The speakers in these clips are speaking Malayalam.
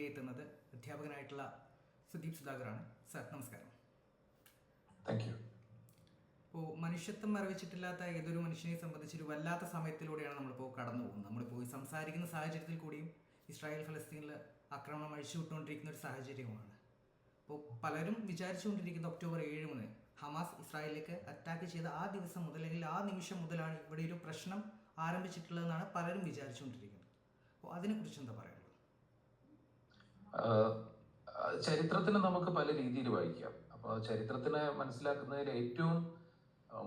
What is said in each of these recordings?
എത്തുന്നത് അധ്യാപകനായിട്ടുള്ള സുദീപ് സുധാകറാണ്. സാർ നമസ്കാരം. Thank you. ഇപ്പോൾ മനുഷ്യത്വം മറവിച്ചിട്ടില്ലാത്ത ഏതൊരു മനുഷ്യനെ സംബന്ധിച്ചൊരു വല്ലാത്ത സമയത്തിലൂടെയാണ് നമ്മളിപ്പോൾ കടന്നു പോകുന്നത്. നമ്മളിപ്പോൾ ഈ സംസാരിക്കുന്ന സാഹചര്യത്തിൽ കൂടിയും ഇസ്രായേൽ ഫലസ്തീനിൽ ആക്രമണം അഴിച്ചുവിട്ടുകൊണ്ടിരിക്കുന്ന ഒരു സാഹചര്യമാണ്. ഇപ്പോൾ പലരും വിചാരിച്ചുകൊണ്ടിരിക്കുന്ന ഒക്ടോബർ 7 മുതൽ ഹമാസ് ഇസ്രായേലിലേക്ക് അറ്റാക്ക് ചെയ്ത ആ ദിവസം മുതൽ അല്ലെങ്കിൽ ആ നിമിഷം മുതലാണ് ഇവിടെ ഒരു പ്രശ്നം ആരംഭിച്ചിട്ടുള്ളതെന്നാണ് പലരും വിചാരിച്ചുകൊണ്ടിരിക്കുന്നത്. അപ്പോൾ അതിനെക്കുറിച്ച് എന്താ പറയുന്നത്? ചരിത്രത്തിന് നമുക്ക് പല രീതിയിൽ വായിക്കാം. അപ്പോൾ ചരിത്രത്തിനെ മനസ്സിലാക്കുന്നതിൽ ഏറ്റവും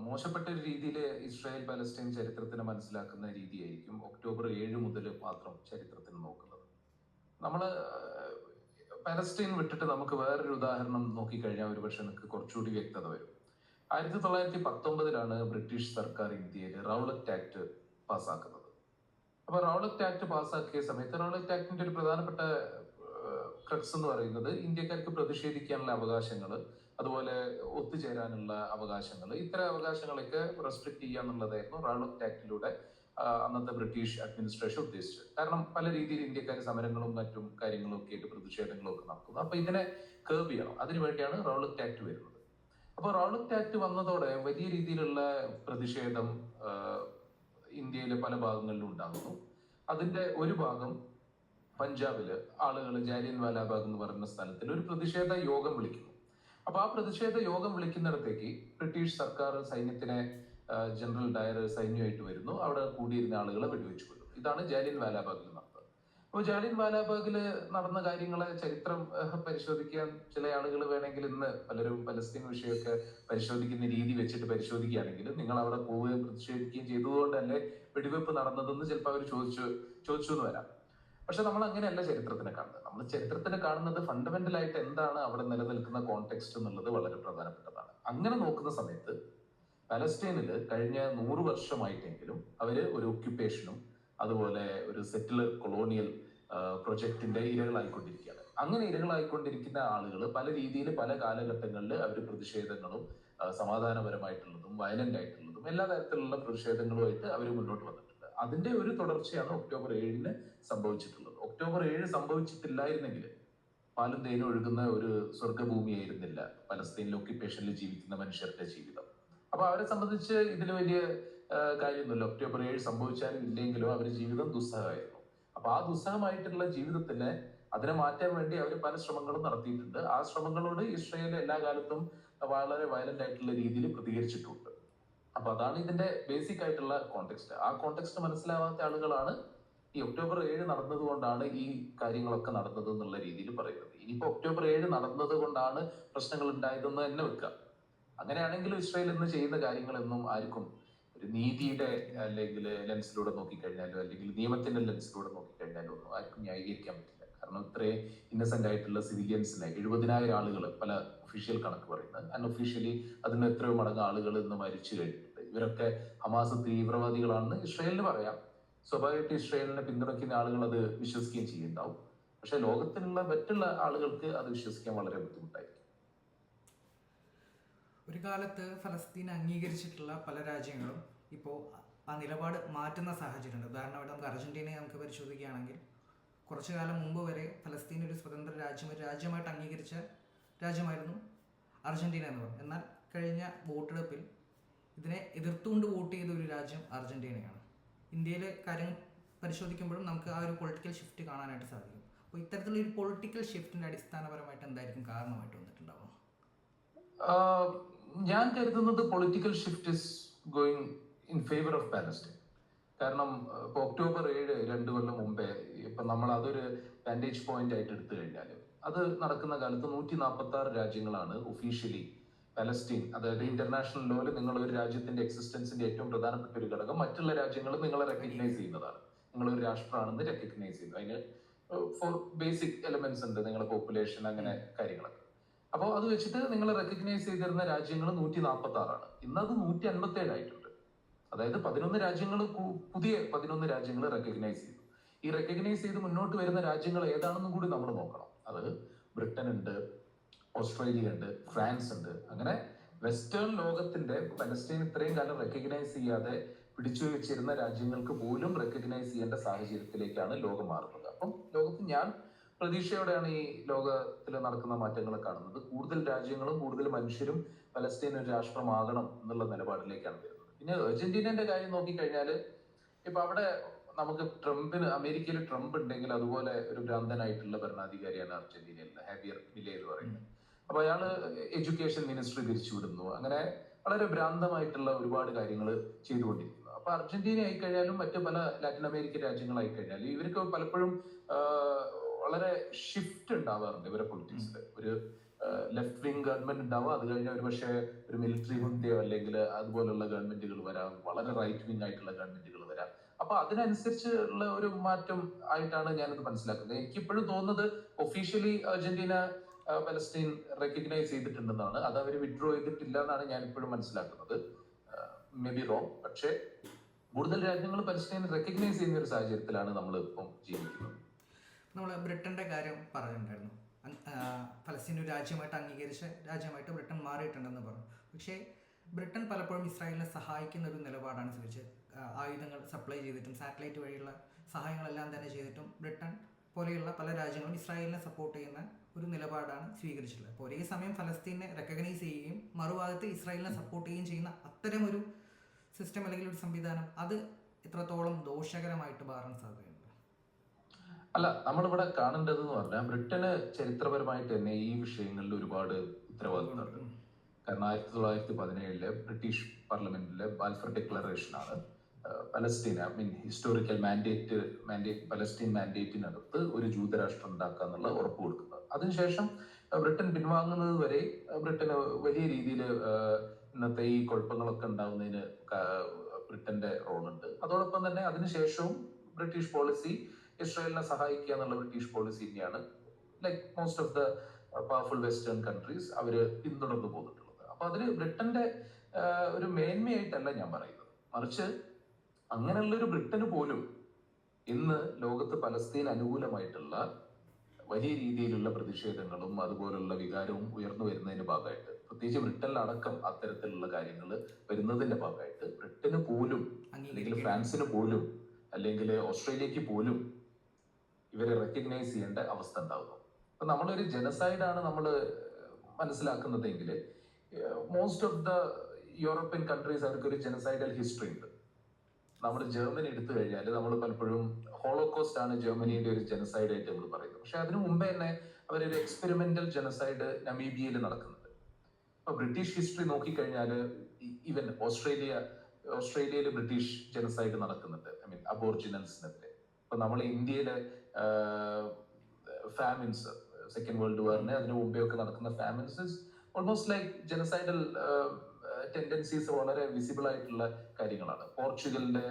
മോശപ്പെട്ട ഒരു രീതിയിൽ ഇസ്രായേൽ പലസ്തീൻ ചരിത്രത്തിനെ മനസ്സിലാക്കുന്ന രീതിയായിരിക്കും ഒക്ടോബർ 7 മുതൽ മാത്രം ചരിത്രത്തിന് നോക്കുന്നത്. നമ്മൾ പലസ്തീൻ വിട്ടിട്ട് നമുക്ക് വേറൊരു ഉദാഹരണം നോക്കിക്കഴിഞ്ഞാൽ ഒരുപക്ഷെ നമുക്ക് കുറച്ചുകൂടി വ്യക്തത വരും. 1919 ബ്രിട്ടീഷ് സർക്കാർ ഇന്ത്യയിൽ റൗളറ്റ് ആക്ട് പാസ്സാക്കുന്നത്. അപ്പൊ റൗളറ്റ് ആക്ട് പാസ്സാക്കിയ സമയത്ത് റൗളറ്റ് ആക്ടിന്റെ ഒരു പ്രധാനപ്പെട്ട ക്രക്സ് എന്ന് പറയുന്നത് ഇന്ത്യക്കാർക്ക് പ്രതിഷേധിക്കാനുള്ള അവകാശങ്ങൾ, അതുപോലെ ഒത്തുചേരാനുള്ള അവകാശങ്ങൾ, ഇത്തരം അവകാശങ്ങളൊക്കെ റെസ്ട്രിക്ട് ചെയ്യുക എന്നുള്ളതായിരുന്നു റൗളറ്റ് ആക്ടിലൂടെ അന്നത്തെ ബ്രിട്ടീഷ് അഡ്മിനിസ്ട്രേഷൻ ഉദ്ദേശിച്ചത്. കാരണം പല രീതിയിൽ ഇന്ത്യക്കാർ സമരങ്ങളും മറ്റും കാര്യങ്ങളും ഒക്കെ ആയിട്ട് പ്രതിഷേധങ്ങളും ഒക്കെ നടത്തുന്നത്. അപ്പൊ ഇതിനെ കേർബ് ചെയ്യണം, അതിനുവേണ്ടിയാണ് റൗളറ്റ് ആക്ട് വരുന്നത്. അപ്പൊ റൗളറ്റ് ആക്ട് വന്നതോടെ വലിയ രീതിയിലുള്ള പ്രതിഷേധം ഇന്ത്യയിലെ പല ഭാഗങ്ങളിലും ഉണ്ടാകുന്നു. അതിന്റെ ഒരു ഭാഗം പഞ്ചാബില് ആളുകൾ ജാലിയൻ വാലാബാഗ് എന്ന് പറയുന്ന സ്ഥലത്തിൽ ഒരു പ്രതിഷേധ യോഗം വിളിക്കുന്നു. അപ്പൊ ആ പ്രതിഷേധ യോഗം വിളിക്കുന്നിടത്തേക്ക് ബ്രിട്ടീഷ് സർക്കാർ സൈന്യത്തിനെ ജനറൽ ഡയർ സൈന്യമായിട്ട് വരുന്നു. അവിടെ കൂടിയിരുന്ന ആളുകളെ വെടിവെച്ചു കൊല്ലും. ഇതാണ് ജാലിയൻ വാലാബാഗിൽ നടന്നത്. അപ്പോൾ ജാലിയൻ വാലാബാഗില് നടന്ന കാര്യങ്ങളെ ചരിത്രം പരിശോധിക്കാൻ ചില ആളുകൾ വേണമെങ്കിൽ ഇന്ന് പലരും പലസ്തീൻ വിഷയമൊക്കെ പരിശോധിക്കുന്ന രീതി വെച്ചിട്ട് പരിശോധിക്കുകയാണെങ്കിൽ നിങ്ങൾ അവിടെ പോവുകയും പ്രതിഷേധിക്കുകയും ചെയ്തതുകൊണ്ടല്ലേ വെടിവെപ്പ് നടന്നതെന്ന് ചിലപ്പോൾ അവർ ചോദിച്ചു എന്ന് വരാം. പക്ഷെ നമ്മൾ അങ്ങനെയല്ല ചരിത്രത്തിനെ കാണുന്നത്. നമ്മൾ ചരിത്രത്തിനെ കാണുന്നത് ഫണ്ടമെന്റൽ ആയിട്ട് എന്താണ് അവിടെ നിലനിൽക്കുന്ന കോണ്ടെക്സ്റ്റ് എന്നുള്ളത് വളരെ പ്രധാനപ്പെട്ടതാണ്. അങ്ങനെ നോക്കുന്ന സമയത്ത് പലസ്തീനിൽ കഴിഞ്ഞ 100 വർഷമായിട്ടെങ്കിലും അവര് ഒരു ഒക്യുപ്പേഷനും അതുപോലെ ഒരു സെറ്റിലർ കൊളോണിയൽ പ്രൊജക്ടിന്റെ ഇരകളായിക്കൊണ്ടിരിക്കുകയാണ്. അങ്ങനെ ഇരകളായിക്കൊണ്ടിരിക്കുന്ന ആളുകൾ പല രീതിയിൽ പല കാലഘട്ടങ്ങളിൽ അവർ പ്രതിഷേധങ്ങളും സമാധാനപരമായിട്ടുള്ളതും വയലന്റ് ആയിട്ടുള്ളതും എല്ലാ തരത്തിലുള്ള പ്രതിഷേധങ്ങളുമായിട്ട് അവർ മുന്നോട്ട് വന്നിട്ടുണ്ട്. അതിന്റെ ഒരു തുടർച്ചയാണ് ഒക്ടോബർ 7 സംഭവിച്ചിട്ടുള്ളത്. ഒക്ടോബർ 7 സംഭവിച്ചിട്ടില്ലായിരുന്നെങ്കിൽ പാലും തേനും ഒഴുകുന്ന ഒരു സ്വർഗഭൂമിയായിരുന്നില്ല പലസ്തീനിൽ ഒക്യുപ്പേഷനിൽ ജീവിക്കുന്ന മനുഷ്യരുടെ ജീവിതം. അപ്പൊ അവരെ സംബന്ധിച്ച് ഇതിൽ വലിയ കാര്യമൊന്നുമില്ല. ഒക്ടോബർ 7 സംഭവിച്ചാലും ഇല്ലെങ്കിലോ അവരുടെ ജീവിതം ദുസ്സഹമായിരുന്നു. അപ്പൊ ആ ദുസ്സഹമായിട്ടുള്ള ജീവിതത്തിന് അതിനെ മാറ്റാൻ വേണ്ടി അവർ പല ശ്രമങ്ങളും നടത്തിയിട്ടുണ്ട്. ആ ശ്രമങ്ങളോട് ഇസ്രായേൽ എല്ലാ കാലത്തും വളരെ വയലന്റ് ആയിട്ടുള്ള രീതിയിൽ പ്രതികരിച്ചിട്ടുണ്ട്. അപ്പൊ അതാണ് ഇതിന്റെ ബേസിക് ആയിട്ടുള്ള കോണ്ടെക്സ്റ്റ്. ആ കോണ്ടെക്സ്റ്റ് മനസ്സിലാവാത്ത ആളുകളാണ് ഈ ഒക്ടോബർ 7 നടന്നത് കൊണ്ടാണ് ഈ കാര്യങ്ങളൊക്കെ നടന്നത് എന്നുള്ള രീതിയിൽ പറയുന്നത്. ഇനിയിപ്പോ ഒക്ടോബർ 7 നടന്നത് കൊണ്ടാണ് പ്രശ്നങ്ങൾ ഉണ്ടായതെന്ന് തന്നെ വെക്കാം. അങ്ങനെയാണെങ്കിലും ഇസ്രായേൽ ഇന്ന് ചെയ്യുന്ന കാര്യങ്ങളൊന്നും ആർക്കും ഒരു നീതിയുടെ അല്ലെങ്കിൽ ലെൻസിലൂടെ നോക്കിക്കഴിഞ്ഞാലോ അല്ലെങ്കിൽ നിയമത്തിന്റെ ലെൻസിലൂടെ നോക്കിക്കഴിഞ്ഞാലോ ഒന്നും ആർക്കും ന്യായീകരിക്കാൻ പറ്റില്ല. കാരണം ഇത്രയും ഇന്നസെന്റ് ആയിട്ടുള്ള സിവിലിയൻസിനെ 70,000 ആളുകൾ പല ഒഫീഷ്യൽ കണക്ക് പറയുന്നത്, അൺഒഫീഷ്യലി അതിന് എത്രയോ മടങ്ങ് ആളുകൾ ഇന്ന് മരിച്ചു കഴിഞ്ഞിട്ടുണ്ട്. ഇവരൊക്കെ ഹമാസ് തീവ്രവാദികളാണെന്ന് ഇസ്രായേലിന് പറയാം. സ്വാഭാവികമായിട്ട് ഇസ്രായേലിനെ പിന്തുണയ്ക്കുന്ന ആളുകൾ അത് വിശ്വസിക്കുകയും ചെയ്യുന്നുണ്ടാവും. പക്ഷെ ലോകത്തിലുള്ള മറ്റുള്ള ആളുകൾക്ക് അത് വിശ്വസിക്കാൻ വളരെ ബുദ്ധിമുട്ടായിരിക്കും. ഒരു കാലത്ത് ഫലസ്തീൻ അംഗീകരിച്ചിട്ടുള്ള പല രാജ്യങ്ങളും ഇപ്പോൾ ആ നിലപാട് മാറ്റുന്ന സാഹചര്യമുണ്ട്. ഉദാഹരണമായിട്ട് നമുക്ക് അർജന്റീനയെ നമുക്ക് പരിശോധിക്കുകയാണെങ്കിൽ കുറച്ചു കാലം മുമ്പ് വരെ ഫലസ്തീൻ ഒരു സ്വതന്ത്ര രാജ്യം, ഒരു രാജ്യമായിട്ട് അംഗീകരിച്ച രാജ്യമായിരുന്നു അർജന്റീന എന്ന് പറഞ്ഞു. എന്നാൽ കഴിഞ്ഞ വോട്ടെടുപ്പിൽ ഇതിനെ എതിർത്തുകൊണ്ട് വോട്ട് ചെയ്ത ഒരു രാജ്യം അർജന്റീനയാണ്. ഇന്ത്യയിലെ കാര്യം പരിശോധിക്കുമ്പോഴും നമുക്ക് ആ ഒരു പൊളിറ്റിക്കൽ ഷിഫ്റ്റ് കാണാനായിട്ട് സാധിക്കും. അപ്പോൾ ഇത്തരത്തിലുള്ള ഒരു പൊളിറ്റിക്കൽ ഷിഫ്റ്റിൻ്റെ അടിസ്ഥാനപരമായിട്ട് എന്തായിരിക്കും കാരണമായിട്ട് വന്നിട്ടുണ്ടാവുക? ഞാൻ കരുതുന്നത് political shift is going in favour of Palestine. കാരണം ഇപ്പൊ ഒക്ടോബർ 7 2 കൊല്ലം മുമ്പേ ഇപ്പൊ നമ്മൾ അതൊരു വാൻറ്റേജ് പോയിന്റ് ആയിട്ട് എടുത്തു കഴിഞ്ഞാൽ അത് നടക്കുന്ന കാലത്ത് 146 രാജ്യങ്ങളാണ് ഒഫീഷ്യലി പലസ്തീൻ, അതായത് ഇന്റർനാഷണൽ ലോയിൽ നിങ്ങൾ ഒരു രാജ്യത്തിന്റെ എക്സിസ്റ്റൻസിന്റെ ഏറ്റവും പ്രധാനപ്പെട്ട ഒരു ഘടകം മറ്റുള്ള രാജ്യങ്ങൾ നിങ്ങളെ റെക്കഗ്നൈസ് ചെയ്യുന്നതാണ്. നിങ്ങളൊരു രാഷ്ട്രമാണെന്ന് റെക്കഗ്നൈസ് ചെയ്യുന്നു. അതിന് ഫോർ ബേസിക് എലമെന്റ്സ് ഉണ്ട്, നിങ്ങളുടെ പോപ്പുലേഷൻ, അങ്ങനെ കാര്യങ്ങളൊക്കെ. അപ്പോൾ അത് വെച്ചിട്ട് നിങ്ങൾ റെക്കഗ്നൈസ് ചെയ്തിരുന്ന രാജ്യങ്ങൾ 146 ഇന്നത് 157 ആയിട്ടുണ്ട്. അതായത് 11 രാജ്യങ്ങൾ, പുതിയ 11 രാജ്യങ്ങൾ റെക്കഗ്നൈസ് ചെയ്തു. ഈ റെക്കഗ്നൈസ് ചെയ്ത് മുന്നോട്ട് വരുന്ന രാജ്യങ്ങൾ ഏതാണെന്നും കൂടി നമ്മൾ നോക്കണം. അത് ബ്രിട്ടൻ ഉണ്ട്, ഓസ്ട്രേലിയ ഉണ്ട്, ഫ്രാൻസ് ഉണ്ട്. അങ്ങനെ വെസ്റ്റേൺ ലോകത്തിന്റെ പലസ്തീൻ ഇത്രയും കാലം റെക്കഗ്നൈസ് ചെയ്യാതെ പിടിച്ചു വെച്ചിരുന്ന രാജ്യങ്ങൾക്ക് പോലും റെക്കഗ്നൈസ് ചെയ്യേണ്ട സാഹചര്യത്തിലേക്കാണ് ലോകം മാറുന്നത്. അപ്പം ലോകത്ത് ഞാൻ പ്രതീക്ഷയോടെയാണ് ഈ ലോകത്തിൽ നടക്കുന്ന മാറ്റങ്ങളെ കാണുന്നത്. കൂടുതൽ രാജ്യങ്ങളും കൂടുതൽ മനുഷ്യരും പലസ്തീൻ ഒരു രാഷ്ട്രമാകണം എന്നുള്ള നിലപാടിലേക്കാണ് വരുന്നത്. പിന്നെ അർജന്റീനയുടെ കാര്യം നോക്കിക്കഴിഞ്ഞാൽ ഇപ്പൊ അവിടെ നമുക്ക് അമേരിക്കയിൽ ട്രംപ് ഉണ്ടെങ്കിൽ അതുപോലെ ഒരു ഭ്രാന്തനായിട്ടുള്ള ഭരണാധികാരിയാണ് അർജന്റീനയിലെ ഹാവിയർ മിലേ എന്ന് പറയുന്നത്. അപ്പൊ അയാള് എഡ്യൂക്കേഷൻ മിനിസ്ട്രി പിരിച്ചുവിടുന്നു. അങ്ങനെ വളരെ ഭ്രാന്തമായിട്ടുള്ള ഒരുപാട് കാര്യങ്ങൾ ചെയ്തുകൊണ്ടിരിക്കുന്നു. അപ്പൊ അർജന്റീന ആയിക്കഴിഞ്ഞാലും മറ്റു പല ലാറ്റിൻ അമേരിക്കൻ രാജ്യങ്ങളായി കഴിഞ്ഞാൽ ഇവർക്ക് പലപ്പോഴും വളരെ ഷിഫ്റ്റ് ഉണ്ടാവാറുണ്ട് ഇവരെ പൊളിറ്റിക്സിൽ. ഒരു ലെഫ്റ്റ് വിങ് ഗവൺമെന്റ് ഉണ്ടാവുക, അത് കഴിഞ്ഞാൽ ഒരു പക്ഷേ ഒരു മിലിറ്ററി ഹുന്തയോ അല്ലെങ്കിൽ അതുപോലുള്ള ഗവൺമെന്റുകൾ വരാം, വളരെ റൈറ്റ് വിങ് ആയിട്ടുള്ള ഗവൺമെന്റുകൾ വരാം. അപ്പൊ അതിനനുസരിച്ചുള്ള ഒരു മാറ്റം ആയിട്ടാണ് ഞാനിത് മനസ്സിലാക്കുന്നത്. എനിക്കിപ്പോഴും തോന്നുന്നത് ഒഫീഷ്യലി അർജന്റീന പലസ്തീൻ റെക്കഗ്നൈസ് ചെയ്തിട്ടുണ്ടെന്നാണ്. അത് അവർ വിഡ്രോ ചെയ്തിട്ടില്ല എന്നാണ് ഞാൻ ഇപ്പോഴും മനസ്സിലാക്കുന്നത്. മേ ബി റോങ്, പക്ഷേ കൂടുതൽ രാജ്യങ്ങൾ പലസ്തീൻ റെക്കഗ്നൈസ് ചെയ്യുന്ന ഒരു സാഹചര്യത്തിലാണ് നമ്മൾ ഇപ്പം ജീവിക്കുന്നത്. നമ്മൾ ബ്രിട്ടന്റെ കാര്യം പറഞ്ഞിട്ടുണ്ടായിരുന്നു. ഫലസ്തീൻ ഒരു രാജ്യമായിട്ട് അംഗീകരിച്ച രാജ്യമായിട്ട് ബ്രിട്ടൻ മാറിയിട്ടുണ്ടെന്ന് പറഞ്ഞു. പക്ഷേ ബ്രിട്ടൻ പലപ്പോഴും ഇസ്രായേലിനെ സഹായിക്കുന്ന ഒരു നിലപാടാണ് സ്വീകരിച്ചത്. ആയുധങ്ങൾ സപ്ലൈ ചെയ്തിട്ടും സാറ്റലൈറ്റ് വഴിയുള്ള സഹായങ്ങളെല്ലാം തന്നെ ചെയ്തിട്ടും ബ്രിട്ടൻ പോലെയുള്ള പല രാജ്യങ്ങളും ഇസ്രായേലിനെ സപ്പോർട്ട് ചെയ്യുന്ന ഒരു നിലപാടാണ് സ്വീകരിച്ചിട്ടുള്ളത്. അപ്പോൾ ഒരേ സമയം ഫലസ്തീനെ റെക്കഗ്നൈസ് ചെയ്യുകയും മറുഭാഗത്ത് ഇസ്രായേലിനെ സപ്പോർട്ട് ചെയ്യുകയും ചെയ്യുന്ന അത്തരം ഒരു സിസ്റ്റം അല്ലെങ്കിൽ ഒരു സംവിധാനം അത് എത്രത്തോളം ദോഷകരമായിട്ട് മാറാൻ സാധ്യതയുണ്ട്? അല്ല, നമ്മളിവിടെ കാണേണ്ടത് എന്ന് പറഞ്ഞാൽ ബ്രിട്ടന് ചരിത്രപരമായിട്ട് തന്നെ ഈ വിഷയങ്ങളിൽ ഒരുപാട് ഉത്തരവാദിത്തമുണ്ട്. കാരണം 1917 ബ്രിട്ടീഷ് പാർലമെന്റിലെ ബാൽഫർ ഡിക്ലറേഷനാണ് പലസ്തീന ഹിസ്റ്റോറിക്കൽ പലസ്തീൻ മാൻഡേറ്റിനകത്ത് ഒരു ജൂതരാഷ്ട്രം ഉണ്ടാക്കുക എന്നുള്ള ഉറപ്പ് കൊടുക്കുന്നത്. അതിനുശേഷം ബ്രിട്ടൻ പിൻവാങ്ങുന്നത് വരെ ബ്രിട്ടന് വലിയ രീതിയിൽ ഇന്നത്തെ ഈ കുഴപ്പങ്ങളൊക്കെ ഉണ്ടാകുന്നതിന് ബ്രിട്ടന്റെ റോളുണ്ട്. അതോടൊപ്പം തന്നെ അതിനുശേഷവും ബ്രിട്ടീഷ് പോളിസി ഇസ്രായേലിനെ സഹായിക്കുക എന്നുള്ള ബ്രിട്ടീഷ് പോളിസി തന്നെയാണ് like most of the powerful western countries അവര് പിന്തുടർന്നു പോന്നിട്ടുള്ളത്. അപ്പൊ അതിന് ബ്രിട്ടന്റെ ഒരു മേന്മയായിട്ടല്ല ഞാൻ പറയുന്നത്, മറിച്ച് അങ്ങനെയുള്ളൊരു ബ്രിട്ടന് പോലും ഇന്ന് ലോകത്ത് പലസ്തീൻ അനുകൂലമായിട്ടുള്ള വലിയ രീതിയിലുള്ള പ്രതിഷേധങ്ങളും അതുപോലുള്ള വികാരവും ഉയർന്നു വരുന്നതിന്റെ ഭാഗമായിട്ട്, പ്രത്യേകിച്ച് ബ്രിട്ടനിലടക്കം അത്തരത്തിലുള്ള കാര്യങ്ങൾ വരുന്നതിന്റെ ഭാഗമായിട്ട് ബ്രിട്ടന് പോലും അല്ലെങ്കിൽ ഫ്രാൻസിന് പോലും അല്ലെങ്കിൽ ഓസ്ട്രേലിയക്ക് പോലും ഇവരെ റെക്കഗ്നൈസ് ചെയ്യേണ്ട അവസ്ഥ ഉണ്ടാകുന്നു. അപ്പൊ നമ്മളൊരു ജനസൈഡാണ് നമ്മൾ മനസ്സിലാക്കുന്നതെങ്കിൽ most of the European countries അവർക്കൊരു ജനസൈഡൽ ഹിസ്റ്ററി ഉണ്ട്. നമ്മൾ ജർമ്മനി എടുത്തു കഴിഞ്ഞാൽ നമ്മൾ പലപ്പോഴും ഹോളോകോസ്റ്റ് ആണ് ജർമ്മനിയുടെ ഒരു ജനസൈഡ് ആയിട്ട് നമ്മൾ പറയുന്നത്. പക്ഷെ അതിനു മുമ്പേ തന്നെ അവരൊരു എക്സ്പെരിമെന്റൽ ജനസൈഡ് നമീബിയയിൽ നടക്കുന്നുണ്ട്. അപ്പൊ ബ്രിട്ടീഷ് ഹിസ്റ്ററി നോക്കിക്കഴിഞ്ഞാൽ ഈവൻ ഓസ്ട്രേലിയയിൽ ബ്രിട്ടീഷ് ജനസൈഡ് നടക്കുന്നുണ്ട്. അബോർജിനൽസിനെതിരെ. ഇപ്പൊ നമ്മൾ ഇന്ത്യയിലെ ഫാമിൻസ്, സെക്കൻഡ് വേൾഡ് വാറിന് അതിനു മുമ്പേ ഒക്കെ നടക്കുന്ന ഫാമിൻസ് ഓൾമോസ്റ്റ് ലൈക്ക് ജനസൈഡൽ ടെൻഡൻസീസ് വളരെ വിസിബിൾ ആയിട്ടുള്ള കാര്യങ്ങളാണ്. പോർച്ചുഗലിന്റെ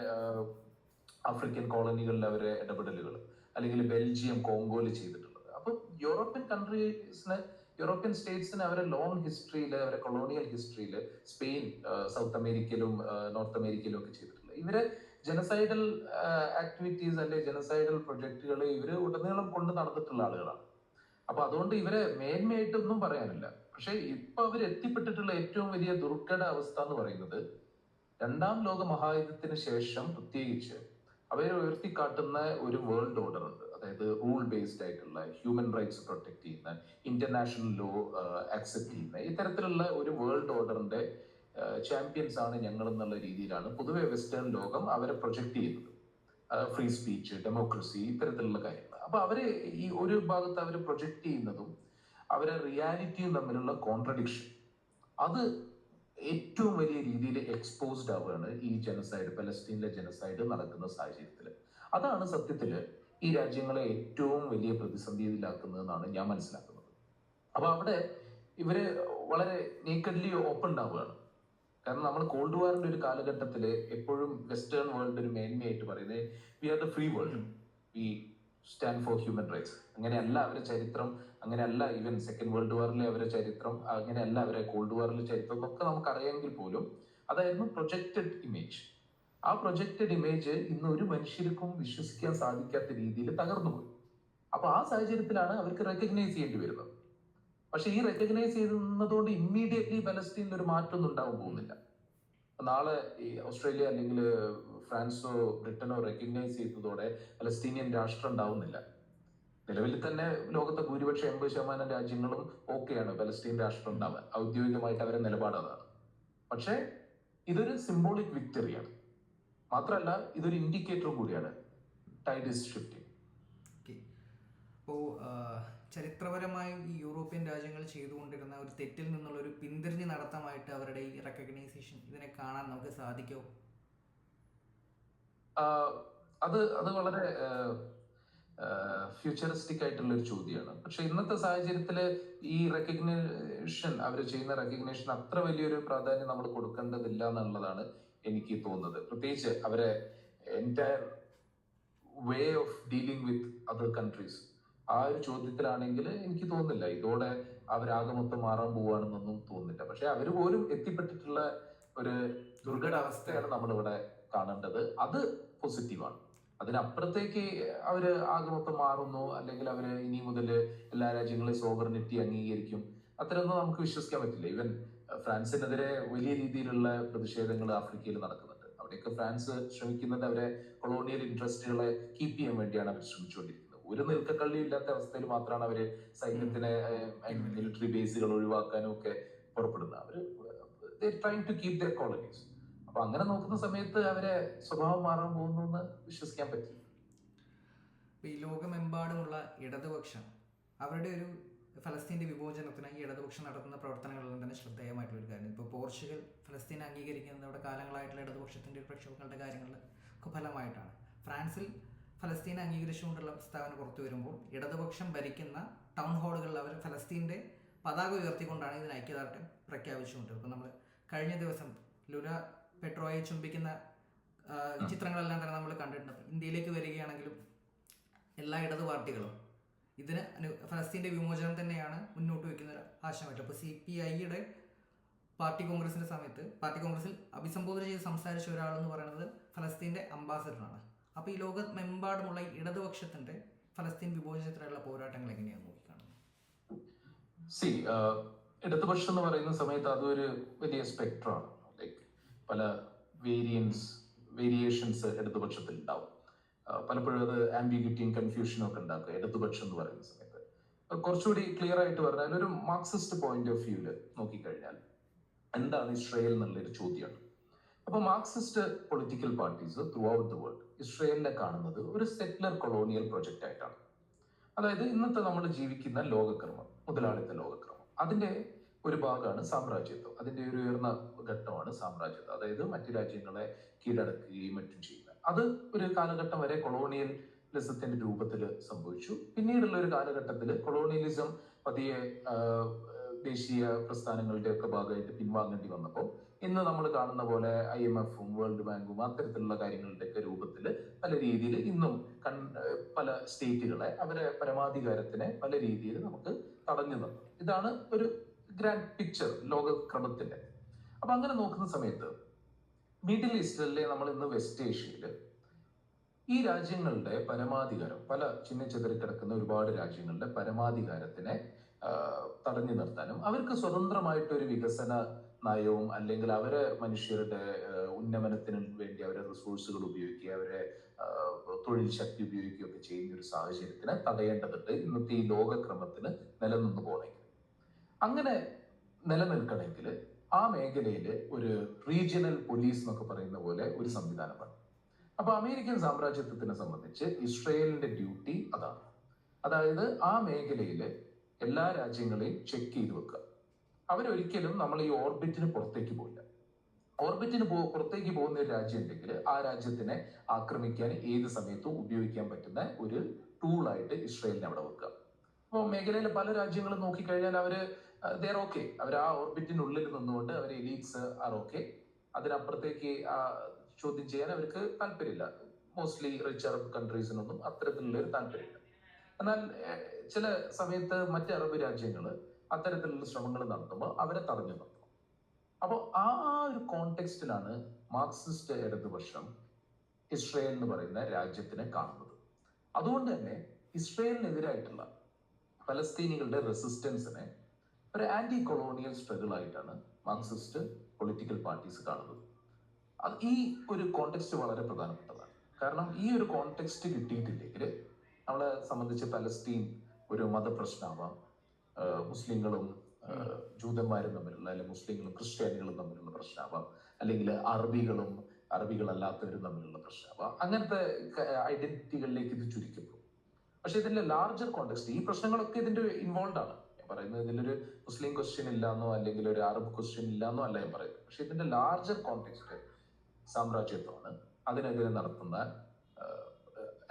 ആഫ്രിക്കൻ കോളനികളിൽ അവരെ ഇടപെടലുകൾ, അല്ലെങ്കിൽ ബെൽജിയം കോങ്കോയിൽ ചെയ്തിട്ടുള്ളത്. അപ്പൊ യൂറോപ്യൻ സ്റ്റേറ്റ്സിന് അവരെ ലോങ് ഹിസ്റ്ററിയിൽ, അവരെ കൊളോണിയൽ ഹിസ്റ്ററിയിൽ സ്പെയിൻ സൗത്ത് അമേരിക്കയിലും നോർത്ത് അമേരിക്കയിലും ഒക്കെ ചെയ്തിട്ടുള്ളത്. ഇവരെ ജനസൈഡൽ ആക്ടിവിറ്റീസ് അല്ലെ ജനസൈഡൽ പ്രൊജക്ടുകൾ ഇവര് ഉടനീളം കൊണ്ട് നടന്നിട്ടുള്ള ആളുകളാണ്. അപ്പൊ അതുകൊണ്ട് ഇവരെ മേന്മയായിട്ടൊന്നും പറയാനില്ല. പക്ഷെ ഇപ്പൊ അവർ എത്തിപ്പെട്ടിട്ടുള്ള ഏറ്റവും വലിയ ദുർഘട അവസ്ഥ എന്ന് പറയുന്നത്, രണ്ടാം ലോക മഹായുദ്ധത്തിന് ശേഷം പ്രത്യേകിച്ച് അവരെ ഉയർത്തിക്കാട്ടുന്ന ഒരു വേൾഡ് ഓർഡർ ഉണ്ട്. അതായത് റൂൾ ബേസ്ഡ് ആയിട്ടുള്ള, ഹ്യൂമൻ റൈറ്റ്സ് പ്രൊട്ടക്ട് ചെയ്യുന്ന, ഇന്റർനാഷണൽ ലോ അക്സെപ്റ്റ് ചെയ്യുന്ന ഇത്തരത്തിലുള്ള ഒരു വേൾഡ് ഓർഡറിന്റെ ചാമ്പ്യൻസ് ആണ് ഞങ്ങൾ എന്നുള്ള രീതിയിലാണ് പൊതുവെ വെസ്റ്റേൺ ലോകം അവരെ പ്രൊജക്ട് ചെയ്യുന്നത്. ഫ്രീ സ്പീച്ച്, ഡെമോക്രസി, ഇത്തരത്തിലുള്ള കാര്യങ്ങൾ. അപ്പൊ അവര് ഈ ഒരു ഭാഗത്ത് അവർ പ്രൊജക്ട് ചെയ്യുന്നതും അവരെ റിയാലിറ്റിയും തമ്മിലുള്ള കോൺട്രഡിക്ഷൻ, അത് ഏറ്റവും വലിയ രീതിയിൽ എക്സ്പോസ്ഡ് ആവുകയാണ് ഈ ജനസൈഡ്, പലസ്തീനിലെ ജനസൈഡ് നടക്കുന്ന സാഹചര്യത്തിൽ. അതാണ് സത്യത്തില് ഈ രാജ്യങ്ങളെ ഏറ്റവും വലിയ പ്രതിസന്ധിയിലാക്കുന്നതെന്നാണ് ഞാൻ മനസ്സിലാക്കുന്നത്. അപ്പൊ അവിടെ ഇവര് വളരെ നേക്കഡ്ലി ഓപ്പൺ ആവുകയാണ്. കാരണം നമ്മൾ കോൾഡ് വാറിന്റെ ഒരു കാലഘട്ടത്തിൽ എപ്പോഴും വെസ്റ്റേൺ വേൾഡ് ഒരു മേന്മയായിട്ട് പറയുന്നത് we are the free world, we stand for human rights. അങ്ങനെയല്ല അവരുടെ ചരിത്രം, അങ്ങനെയല്ല ഈവൻ സെക്കൻഡ് വേൾഡ് വാറിലെ അവരുടെ ചരിത്രം, അങ്ങനെയല്ല അവരെ കോൾഡ് വാറിലെ ചരിത്രം ഒക്കെ നമുക്കറിയാമെങ്കിൽ പോലും അതായിരുന്നു പ്രൊജക്റ്റഡ് ഇമേജ്. ആ പ്രൊജക്റ്റഡ് ഇമേജ് ഇന്ന് ഒരു മനുഷ്യർക്കും വിശ്വസിക്കാൻ സാധിക്കാത്ത രീതിയിൽ തകർന്നുപോയി. അപ്പൊ ആ സാഹചര്യത്തിലാണ് അവർക്ക് റെക്കഗ്നൈസ് ചെയ്യേണ്ടി വരുന്നത്. പക്ഷെ ഈ റെക്കഗ്നൈസ് ചെയ്യുന്നതുകൊണ്ട് ഇമ്മീഡിയറ്റ്ലി പലസ്തീനിൽ ഒരു മാറ്റമൊന്നും ഉണ്ടാവാൻ പോകുന്നില്ല. നാളെ ഈ ഓസ്ട്രേലിയ അല്ലെങ്കിൽ ഫ്രാൻസോ ബ്രിട്ടനോ റെക്കഗ്നൈസ് ചെയ്തതോടെ പലസ്തീനിയൻ രാഷ്ട്രം ഉണ്ടാവുന്നില്ല. നിലവിൽ തന്നെ ലോകത്തെ ഭൂരിപക്ഷം 80% രാജ്യങ്ങളും ഓക്കെയാണ് പലസ്തീൻ രാഷ്ട്രം ഉണ്ടാവാൻ. ഔദ്യോഗികമായിട്ട് അവരുടെ നിലപാട് അതാണ്. പക്ഷേ ഇതൊരു സിംബോളിക് വിക്ടറിയാണ്. മാത്രമല്ല ഇതൊരു ഇൻഡിക്കേറ്റർ കൂടിയാണ്. Tide is shifting. ഓക്കെ. അപ്പോൾ ചരിത്രപരമായി ഈ യൂറോപ്യൻ രാജ്യങ്ങൾ ചെയ്തുകൊണ്ടിരുന്ന ഒരു തെറ്റിൽ നിന്നുള്ള ഒരു പിന്തിരിഞ്ഞ് നടത്തമായിട്ട് അവരുടെ ഈ റെക്കഗ്നൈസേഷൻ ഇതിനെ കാണാൻ നമുക്ക് സാധിക്കുമോ? അത് വളരെ ഫ്യൂച്ചറിസ്റ്റിക് ആയിട്ടുള്ള ഒരു ചോദ്യമാണ്. പക്ഷെ ഇന്നത്തെ സാഹചര്യത്തിൽ ഈ റെക്കഗ്നേഷൻ, അവർ ചെയ്യുന്ന റെക്കഗ്നേഷൻ അത്ര വലിയൊരു പ്രാധാന്യം നമ്മൾ കൊടുക്കേണ്ടതില്ല എന്നുള്ളതാണ് എനിക്ക് തോന്നുന്നത്. പ്രത്യേകിച്ച് അവരെ entire way of dealing with other countries, ആ ഒരു ചോദ്യത്തിലാണെങ്കിൽ എനിക്ക് തോന്നുന്നില്ല ഇതോടെ അവരാകെ മൊത്തം മാറാൻ പോവുകയാണെന്നൊന്നും തോന്നുന്നില്ല. പക്ഷെ അവർ പോലും എത്തിപ്പെട്ടിട്ടുള്ള ഒരു ദുർഘടാവസ്ഥയാണ് നമ്മളിവിടെ കാണേണ്ടത്. അത് പോസിറ്റീവാണ്. അതിനപ്പുറത്തേക്ക് അവര് ആകെ മൊത്തം മാറുന്നു, അല്ലെങ്കിൽ അവര് ഇനി മുതൽ എല്ലാ രാജ്യങ്ങളെയും സോവറിനിറ്റി അംഗീകരിക്കും, അത്തരമൊന്നും നമുക്ക് വിശ്വസിക്കാൻ പറ്റില്ല. ഈവൻ ഫ്രാൻസിനെതിരെ വലിയ രീതിയിലുള്ള പ്രതിഷേധങ്ങൾ ആഫ്രിക്കയിൽ നടക്കുന്നുണ്ട്. അവിടെയൊക്കെ ഫ്രാൻസ് ശ്രമിക്കുന്നത് അവരെ കൊളോണിയൽ ഇൻട്രസ്റ്റുകളെ കീപ്പ് ചെയ്യാൻ വേണ്ടിയാണ് അവർ ശ്രമിച്ചുകൊണ്ടിരിക്കുന്നത്. ഒരു നിൽക്കക്കള്ളി ഇല്ലാത്ത അവസ്ഥയിൽ മാത്രമാണ് അവര് സൈന്യത്തിനെ, മിലിറ്ററി ബേസുകൾ ഒഴിവാക്കാനും ഒക്കെ പുറപ്പെടുന്നത്. അവര് trying to keep their colonies. അപ്പൊ അങ്ങനെ നോക്കുന്ന സമയത്ത് അവരെ സ്വഭാവം മാറാൻ പോകുന്നു എന്ന് വിശ്വസിക്കാൻ പറ്റില്ല. ഈ ലോകമെമ്പാടുമുള്ള ഇടതുപക്ഷം അവരുടെ ഒരു ഫലസ്തീൻ്റെ വിമോചനത്തിന് ഈ ഇടതുപക്ഷം നടത്തുന്ന പ്രവർത്തനങ്ങളെല്ലാം തന്നെ ശ്രദ്ധേയമായിട്ടുള്ള ഒരു കാര്യം. ഇപ്പോൾ പോർച്ചുഗൽ ഫലസ്തീനെ അംഗീകരിക്കുന്നത് അവിടെ കാലങ്ങളായിട്ടുള്ള ഇടതുപക്ഷത്തിൻ്റെ പ്രക്ഷോഭങ്ങളുടെ കാര്യങ്ങൾക്ക് ഫലമായിട്ടാണ്. ഫ്രാൻസിൽ ഫലസ്തീനെ അംഗീകരിച്ചുകൊണ്ടുള്ള പ്രസ്താവന പുറത്തു വരുമ്പോൾ ഇടതുപക്ഷം ഭരിക്കുന്ന ടൗൺ ഹാളുകളിൽ അവർ ഫലസ്തീൻ്റെ പതാക ഉയർത്തിക്കൊണ്ടാണ് ഇതിന് ഐക്യദാർഢ്യം പ്രഖ്യാപിച്ചുകൊണ്ട്. ഇപ്പോൾ നമ്മൾ കഴിഞ്ഞ ദിവസം ലുല പെട്രോയെ ചുംബിക്കുന്ന ചിത്രങ്ങളെല്ലാം തന്നെ നമ്മൾ കണ്ടിട്ടുണ്ട്. ഇന്ത്യയിലേക്ക് വരികയാണെങ്കിലും എല്ലാ ഇടതു പാർട്ടികളും ഇതിന് ഫലസ്തീൻ്റെ വിമോചനം തന്നെയാണ് മുന്നോട്ട് വയ്ക്കുന്ന ഒരു ആശയമായിട്ട്. അപ്പോൾ CPIയുടെ പാർട്ടി കോൺഗ്രസിൽ അഭിസംബോധന ചെയ്ത് സംസാരിച്ച ഒരാളെന്ന് പറയുന്നത് ഫലസ്തീൻ്റെ അംബാസഡറാണ്. അപ്പോൾ ഈ ലോകമെമ്പാടുമുള്ള ഇടതുപക്ഷത്തിൻ്റെ ഫലസ്തീൻ വിമോചനത്തിനുള്ള പോരാട്ടങ്ങൾ എങ്ങനെയാണ് നോക്കിക്കാണുന്നത്? ഇടതുപക്ഷം എന്ന് പറയുന്ന സമയത്ത് അതൊരു വലിയ സ്പെക്ട്രമാണ്. ലൈക്ക് പല വേരിയേഷൻസ് ഇടതുപക്ഷത്തിൽ ഉണ്ടാവും. പലപ്പോഴും അത് ആംബിഗ്യൂറ്റിയും കൺഫ്യൂഷനും ഒക്കെ ഉണ്ടാക്കുക ഇടതുപക്ഷം എന്ന് പറയുന്ന സമയത്ത്. കുറച്ചുകൂടി ക്ലിയർ ആയിട്ട് പറഞ്ഞാൽ ഒരു മാർക്സിസ്റ്റ് പോയിന്റ് ഓഫ് വ്യൂവില് നോക്കിക്കഴിഞ്ഞാൽ എന്താണ് ഇസ്രായേൽ എന്നുള്ളൊരു ചോദ്യമാണ്. അപ്പൊ Marxist political parties through out the world ഇസ്രായേലിനെ കാണുന്നത് ഒരു സെറ്റിലർ കൊളോണിയൽ പ്രൊജക്റ്റ് ആയിട്ടാണ്. അതായത് ഇന്നത്തെ നമ്മൾ ജീവിക്കുന്ന ലോകക്രമം, മുതലാളിത്ത ലോകക്രമം, അതിന്റെ ഒരു ഭാഗമാണ് സാമ്രാജ്യത്വം. അതിന്റെ ഒരു ഉയർന്ന ഘട്ടമാണ് സാമ്രാജ്യത്വം. അതായത് മറ്റു രാജ്യങ്ങളെ കീഴടക്കുകയും മറ്റും ചെയ്യുന്നത്. അത് ഒരു കാലഘട്ടം വരെ കൊളോണിയലിസത്തിന്റെ രൂപത്തിൽ സംഭവിച്ചു. പിന്നീടുള്ള ഒരു കാലഘട്ടത്തിൽ കൊളോണിയലിസം പതിയെ ദേശീയ പ്രസ്ഥാനങ്ങളുടെ ഒക്കെ ഭാഗമായിട്ട് പിൻവാങ്ങേണ്ടി വന്നപ്പോൾ ഇന്ന് നമ്മൾ കാണുന്ന പോലെ IMFും വേൾഡ് ബാങ്കും അത്തരത്തിലുള്ള കാര്യങ്ങളുടെ ഒക്കെ രൂപത്തിൽ പല രീതിയിൽ ഇന്നും പല സ്റ്റേറ്റുകളെ അവരെ പരമാധികാരത്തിനെ പല രീതിയിൽ നമുക്ക് തടഞ്ഞു നിർത്തും. ഇതാണ് ഒരു ഗ്രാൻഡ് പിക്ചർ ലോകക്രമത്തിന്റെ. അപ്പൊ അങ്ങനെ നോക്കുന്ന സമയത്ത് മിഡിൽ ഈസ്റ്റിലെ നമ്മൾ ഇന്ന് വെസ്റ്റ് ഏഷ്യയില് ഈ രാജ്യങ്ങളുടെ പരമാധികാരം, പല ചിന്നിച്ചെതറി കിടക്കുന്ന ഒരുപാട് രാജ്യങ്ങളുടെ പരമാധികാരത്തിനെ തടഞ്ഞു നിർത്താനും അവർക്ക് സ്വതന്ത്രമായിട്ടൊരു വികസന നയവും അല്ലെങ്കിൽ അവരെ മനുഷ്യരുടെ ഉന്നമനത്തിന് വേണ്ടി അവരെ റിസോഴ്സുകൾ ഉപയോഗിക്കുക, അവരെ തൊഴിൽ ശക്തി ഉപയോഗിക്കുകയൊക്കെ ചെയ്യുന്ന ഒരു സാഹചര്യത്തിനെ തടയേണ്ടതുണ്ട് ഇന്നത്തെ ഈ ലോകക്രമത്തിന് നിലനിന്ന് പോകണമെങ്കിൽ. അങ്ങനെ നിലനിൽക്കണമെങ്കിൽ ആ മേഖലയിൽ ഒരു റീജിയണൽ പോലീസ് എന്നൊക്കെ പറയുന്ന പോലെ ഒരു സംവിധാനമാണ്. അപ്പൊ അമേരിക്കൻ സാമ്രാജ്യത്വത്തിനെ സംബന്ധിച്ച് ഇസ്രായേലിന്റെ ഡ്യൂട്ടി അതാണ്. അതായത് ആ മേഖലയിൽ എല്ലാ രാജ്യങ്ങളെയും ചെക്ക് ചെയ്ത് വെക്കുക. അവരൊരിക്കലും നമ്മൾ ഈ ഓർബിറ്റിന് പുറത്തേക്ക് പോയില്ല. ഓർബിറ്റിന് പുറത്തേക്ക് പോകുന്ന ഒരു രാജ്യം ഉണ്ടെങ്കിൽ ആ രാജ്യത്തിനെ ആക്രമിക്കാൻ ഏത് സമയത്തും ഉപയോഗിക്കാൻ പറ്റുന്ന ഒരു ടൂളായിട്ട് ഇസ്രായേലിനെ അവിടെ വെക്കുക. അപ്പോൾ മേഖലയിലെ പല രാജ്യങ്ങളും നോക്കിക്കഴിഞ്ഞാൽ അവര് ഓക്കെ, അവർ ആ ഓർബിറ്റിനുള്ളിൽ നിന്നുകൊണ്ട് അവർ എലീറ്റ്സ് ആർ ഓക്കെ. അതിനപ്പുറത്തേക്ക് ചോദ്യം ചെയ്യാൻ അവർക്ക് താല്പര്യമില്ല. മോസ്റ്റ്ലി റിച്ച് അറബ് കൺട്രീസിനൊന്നും അത്തരത്തിലുള്ള ഒരു താല്പര്യമില്ല. എന്നാൽ ചില സമയത്ത് മറ്റ് അറബ് രാജ്യങ്ങൾ അത്തരത്തിലുള്ള ശ്രമങ്ങൾ നടത്തുമ്പോൾ അവരെ തടഞ്ഞു നിർത്തണം. അപ്പോൾ ആ ഒരു കോണ്ടെക്സ്റ്റിലാണ് മാർക്സിസ്റ്റ് ഇടതുപക്ഷം ഇസ്രായേൽ എന്ന് പറയുന്ന രാജ്യത്തിനെ കാണുന്നത്. അതുകൊണ്ട് തന്നെ ഇസ്രായേലിനെതിരായിട്ടുള്ള ഫലസ്തീനികളുടെ റെസിസ്റ്റൻസിനെ ഒരു ആന്റി കൊളോണിയൽ സ്ട്രഗിൾ ആയിട്ടാണ് മാർക്സിസ്റ്റ് പൊളിറ്റിക്കൽ പാർട്ടീസ് കാണുന്നത്. ഈ ഒരു കോണ്ടെക്സ്റ്റ് വളരെ പ്രധാനപ്പെട്ടതാണ്. കാരണം ഈ ഒരു കോണ്ടെക്സ്റ്റ് കിട്ടിയിട്ടില്ലെങ്കിൽ നമ്മളെ സംബന്ധിച്ച് പലസ്തീൻ ഒരു മതപ്രശ്നമാവാം, മുസ്ലിങ്ങളും ജൂതന്മാരും തമ്മിലുള്ള, അല്ലെങ്കിൽ മുസ്ലിങ്ങളും ക്രിസ്ത്യാനികളും തമ്മിലുള്ള പ്രശ്നമാവാം, അല്ലെങ്കിൽ അറബികളല്ലാത്തവരും തമ്മിലുള്ള പ്രശ്നമാവാം. അങ്ങനത്തെ ഐഡന്റിറ്റികളിലേക്ക് ഇത് ചുരുക്കപ്പെടും. പക്ഷെ ഇതിന്റെ ലാർജർ കോണ്ടെക്സ്റ്റ്, ഈ പ്രശ്നങ്ങളൊക്കെ ഇതിന്റെ ഇൻവോൾവ് ആണ്. ഞാൻ പറയുന്നത് ഇതിലൊരു മുസ്ലിം ക്വസ്റ്റ്യൻ ഇല്ലാന്നോ അല്ലെങ്കിൽ ഒരു അറബ് ക്വസ്റ്റ്യൻ ഇല്ലാന്നോ അല്ല ഞാൻ പറയുന്നത്. പക്ഷെ ഇതിന്റെ ലാർജർ കോണ്ടെക്സ്റ്റ് സാമ്രാജ്യത്വമാണ്, അതിനെതിരെ നടത്തുന്ന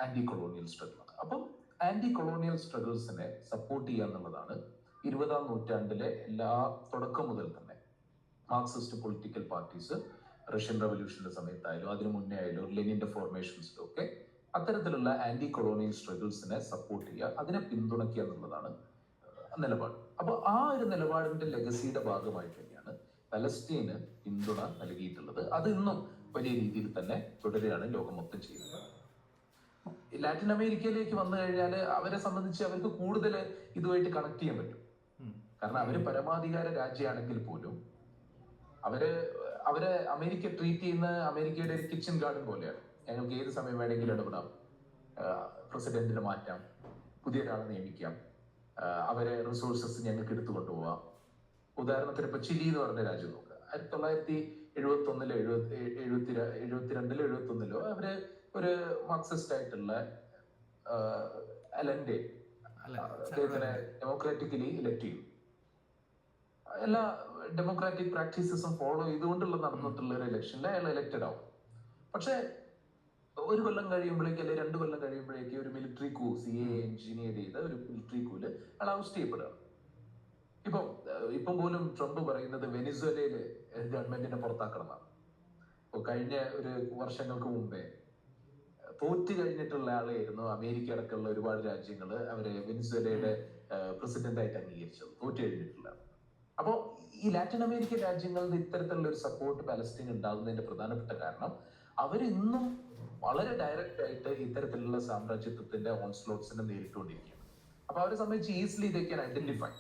ആന്റി കൊളോണിയൽ സ്ട്രഗിളാണ്. അപ്പം ആന്റി കൊളോണിയൽ സ്ട്രഗിൾസിനെ സപ്പോർട്ട് ചെയ്യുക എന്നുള്ളതാണ് 20ാം നൂറ്റാണ്ടിലെ തുടക്കം മുതൽ തന്നെ മാർക്സിസ്റ്റ് പൊളിറ്റിക്കൽ പാർട്ടീസ് റഷ്യൻ റവല്യൂഷന്റെ സമയത്തായാലും അതിനു മുന്നേ ആയാലും ലെനിന്റെ ഫോർമേഷൻസിലും ഒക്കെ അത്തരത്തിലുള്ള ആന്റി കൊളോണിയൽ സ്ട്രഗിൾസിനെ സപ്പോർട്ട് ചെയ്യുക, അതിനെ പിന്തുണയ്ക്കുക എന്നുള്ളതാണ് നിലപാട്. അപ്പോൾ ആ ഒരു നിലപാടിന്റെ ലെഗസിയുടെ ഭാഗമായിട്ട് തന്നെയാണ് പലസ്തീന് പിന്തുണ നൽകിയിട്ടുള്ളത്. അത് ഇന്നും വലിയ രീതിയിൽ തന്നെ തുടരുകയാണ് ലോകം മൊത്തം ചെയ്യുന്നത്. ലാറ്റിൻ അമേരിക്കയിലേക്ക് വന്നു കഴിഞ്ഞാൽ അവരെ സംബന്ധിച്ച് അവർക്ക് കൂടുതൽ ഇതുമായിട്ട് കണക്ട് ചെയ്യാൻ പറ്റും. കാരണം അവര് പരമാധികാര രാജ്യമാണെങ്കിൽ പോലും അവരെ അമേരിക്ക ട്രീറ്റ് ചെയ്യുന്ന അമേരിക്കയുടെ ഒരു കിച്ചൺ ഗാർഡൻ പോലെയാണ്. ഞങ്ങൾക്ക് ഏത് സമയം വേണമെങ്കിലും ഇടപെടാം, പ്രസിഡന്റിനെ മാറ്റാം, പുതിയ ഒരാളെ നിയമിക്കാം, അവരെ റിസോഴ്സസ് ഞങ്ങൾക്ക് എടുത്തു കൊണ്ടുപോവാം. ഉദാഹരണത്തിന് ഇപ്പൊ ചിലി എന്ന് പറഞ്ഞ രാജ്യം നോക്കുക. 1971 അവര് ഒരു മാർക്സിസ്റ്റ് ആയിട്ടുള്ള അലൻഡെ അദ്ദേഹത്തിനെ ഡെമോക്രാറ്റിക്കലി ഇലക്ട് ചെയ്യും. എല്ലാ ഡെമോക്രാറ്റിക് പ്രാക്ടീസസും ഫോളോ ചെയ്തുകൊണ്ടുള്ള നടന്നിട്ടുള്ള ഒരു ഇലക്ഷനിൽ അയാൾ ഇലക്റ്റഡ് ആവും. പക്ഷെ ഒരു കൊല്ലം കഴിയുമ്പോഴേക്കും അല്ലെങ്കിൽ 2 കൊല്ലം കഴിയുമ്പോഴേക്കും ഒരു മിലിറ്ററി കൂ, CAA എഞ്ചിനീയർ ചെയ്ത ഒരു മിലിറ്ററി കൂല് അയാൾ അറസ്റ്റ് ചെയ്യപ്പെടുകയാണ്. ഇപ്പം പോലും ട്രംപ് പറയുന്നത് വെനിസ്വേലയില് ഗവൺമെന്റിനെ പുറത്താക്കണം എന്നാണ്. ഇപ്പൊ കഴിഞ്ഞ ഒരു വർഷങ്ങൾക്ക് മുമ്പേ തോറ്റ് കഴിഞ്ഞിട്ടുള്ള ആളായിരുന്നു അമേരിക്ക അടക്കമുള്ള ഒരുപാട് രാജ്യങ്ങള് അവരെ വെനിസ്വേലയുടെ പ്രസിഡന്റ് ആയിട്ട് അംഗീകരിച്ചത്, തോറ്റ് കഴിഞ്ഞിട്ടുള്ള. അപ്പോ ഈ ലാറ്റിൻ അമേരിക്കൻ രാജ്യങ്ങളുടെ ഇത്തരത്തിലുള്ള ഒരു സപ്പോർട്ട് പലസ്തീൻ ഉണ്ടാകുന്നതിന്റെ പ്രധാനപ്പെട്ട കാരണം അവരിന്നും വളരെ ഡയറക്റ്റ് ആയിട്ട് ഇത്തരത്തിലുള്ള സാമ്രാജ്യത്വത്തിന്റെ ഓൺസ്ലോട്ട്സിനെ നേരിട്ടുകൊണ്ടിരിക്കുകയാണ്. അപ്പൊ അവരെ സംബന്ധിച്ച് ഈസിലി ദേ ക്യാൻ ഐഡന്റിഫൈ.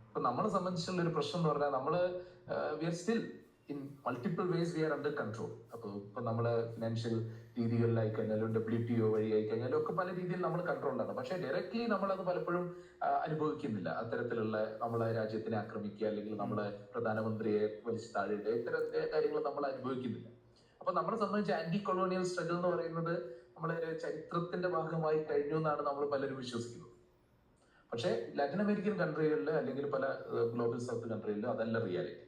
ഇപ്പൊ നമ്മളെ സംബന്ധിച്ചുള്ള ഒരു പ്രശ്നം എന്ന് പറഞ്ഞാൽ നമ്മള് we are still in multiple ways we are under control. അപ്പൊ ഇപ്പൊ നമ്മള് ഫിനാൻഷ്യൽ രീതികളിലായി കഴിഞ്ഞാലും WTO വഴി ആയി കഴിഞ്ഞാലും ഒക്കെ പല രീതിയിൽ നമ്മൾ കൺട്രോളിലാണ്. പക്ഷെ ഡയറക്ട്ലി നമ്മളത് പലപ്പോഴും അനുഭവിക്കുന്നില്ല. അത്തരത്തിലുള്ള നമ്മളെ രാജ്യത്തിനെ ആക്രമിക്കുക അല്ലെങ്കിൽ നമ്മളെ പ്രധാനമന്ത്രിയെ വലിച്ചു താഴെയിടുക, ഇത്തരത്തിലെ കാര്യങ്ങൾ നമ്മൾ അനുഭവിക്കുന്നില്ല. അപ്പൊ നമ്മളെ സംബന്ധിച്ച് ആന്റി കൊളോണിയൽ സ്ട്രഗിൾ എന്ന് പറയുന്നത് നമ്മളെ ചരിത്രത്തിന്റെ ഭാഗമായി കഴിഞ്ഞു എന്നാണ് നമ്മൾ പലരും വിശ്വസിക്കുന്നത്. പക്ഷെ ലാറ്റിൻ അമേരിക്കൻ കൺട്രികളിൽ അല്ലെങ്കിൽ പല ഗ്ലോബൽ സൗത്ത് കൺട്രികളിലും അതല്ല റിയാലിറ്റി.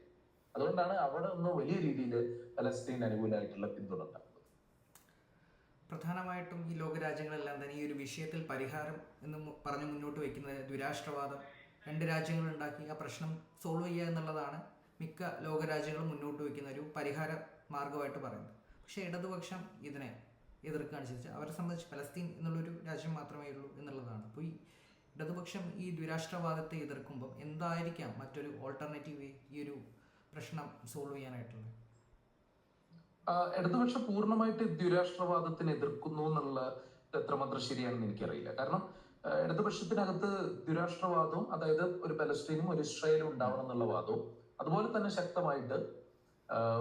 അതുകൊണ്ടാണ് അവിടെ ഒന്ന് വലിയ രീതിയിൽ പലസ്തീൻ അനുകൂലമായിട്ടുള്ള പിന്തുണ ഉണ്ടാകുന്നത്. പ്രധാനമായിട്ടും ഈ ലോകരാജ്യങ്ങളെല്ലാം തന്നെ ഈ ഒരു വിഷയത്തിൽ പരിഹാരം എന്ന് പറഞ്ഞ് മുന്നോട്ട് വയ്ക്കുന്നത് ദ്വിരാഷ്ട്രവാദം, 2 രാജ്യങ്ങൾ ഉണ്ടാക്കി ആ പ്രശ്നം സോൾവ് ചെയ്യുക എന്നുള്ളതാണ് മിക്ക ലോകരാജ്യങ്ങളും മുന്നോട്ട് വയ്ക്കുന്ന ഒരു പരിഹാര മാർഗമായിട്ട് പറയുന്നത്. പക്ഷേ ഇടതുപക്ഷം ഇതിനെ എതിർക്കുകയാണ് ചെയ്തത്. അവരെ സംബന്ധിച്ച് പലസ്തീൻ എന്നുള്ളൊരു രാജ്യം മാത്രമേ ഉള്ളൂ എന്നുള്ളതാണ്. അപ്പോൾ ഈ ഇടതുപക്ഷം ഈ ദ്വിരാഷ്ട്രവാദത്തെ എതിർക്കുമ്പോൾ എന്തായിരിക്കാം മറ്റൊരു ഓൾട്ടർനേറ്റീവ് വേ ഈ ഒരു പ്രശ്നം സോൾവ് ചെയ്യാനായിട്ടുള്ളത്? ഇടതുപക്ഷം പൂർണ്ണമായിട്ട് ദ്വിരാഷ്ട്രവാദത്തിനെ എതിർക്കുന്നു എന്നുള്ള എത്രമാത്രം ശരിയാണെന്ന് എനിക്കറിയില്ല. കാരണം ഇടതുപക്ഷത്തിനകത്ത് ദ്വിരാഷ്ട്രവാദവും, അതായത് ഒരു പലസ്തീനും ഒരു ഇസ്രായേലും ഉണ്ടാവണം എന്നുള്ള വാദവും അതുപോലെ തന്നെ ശക്തമായിട്ട്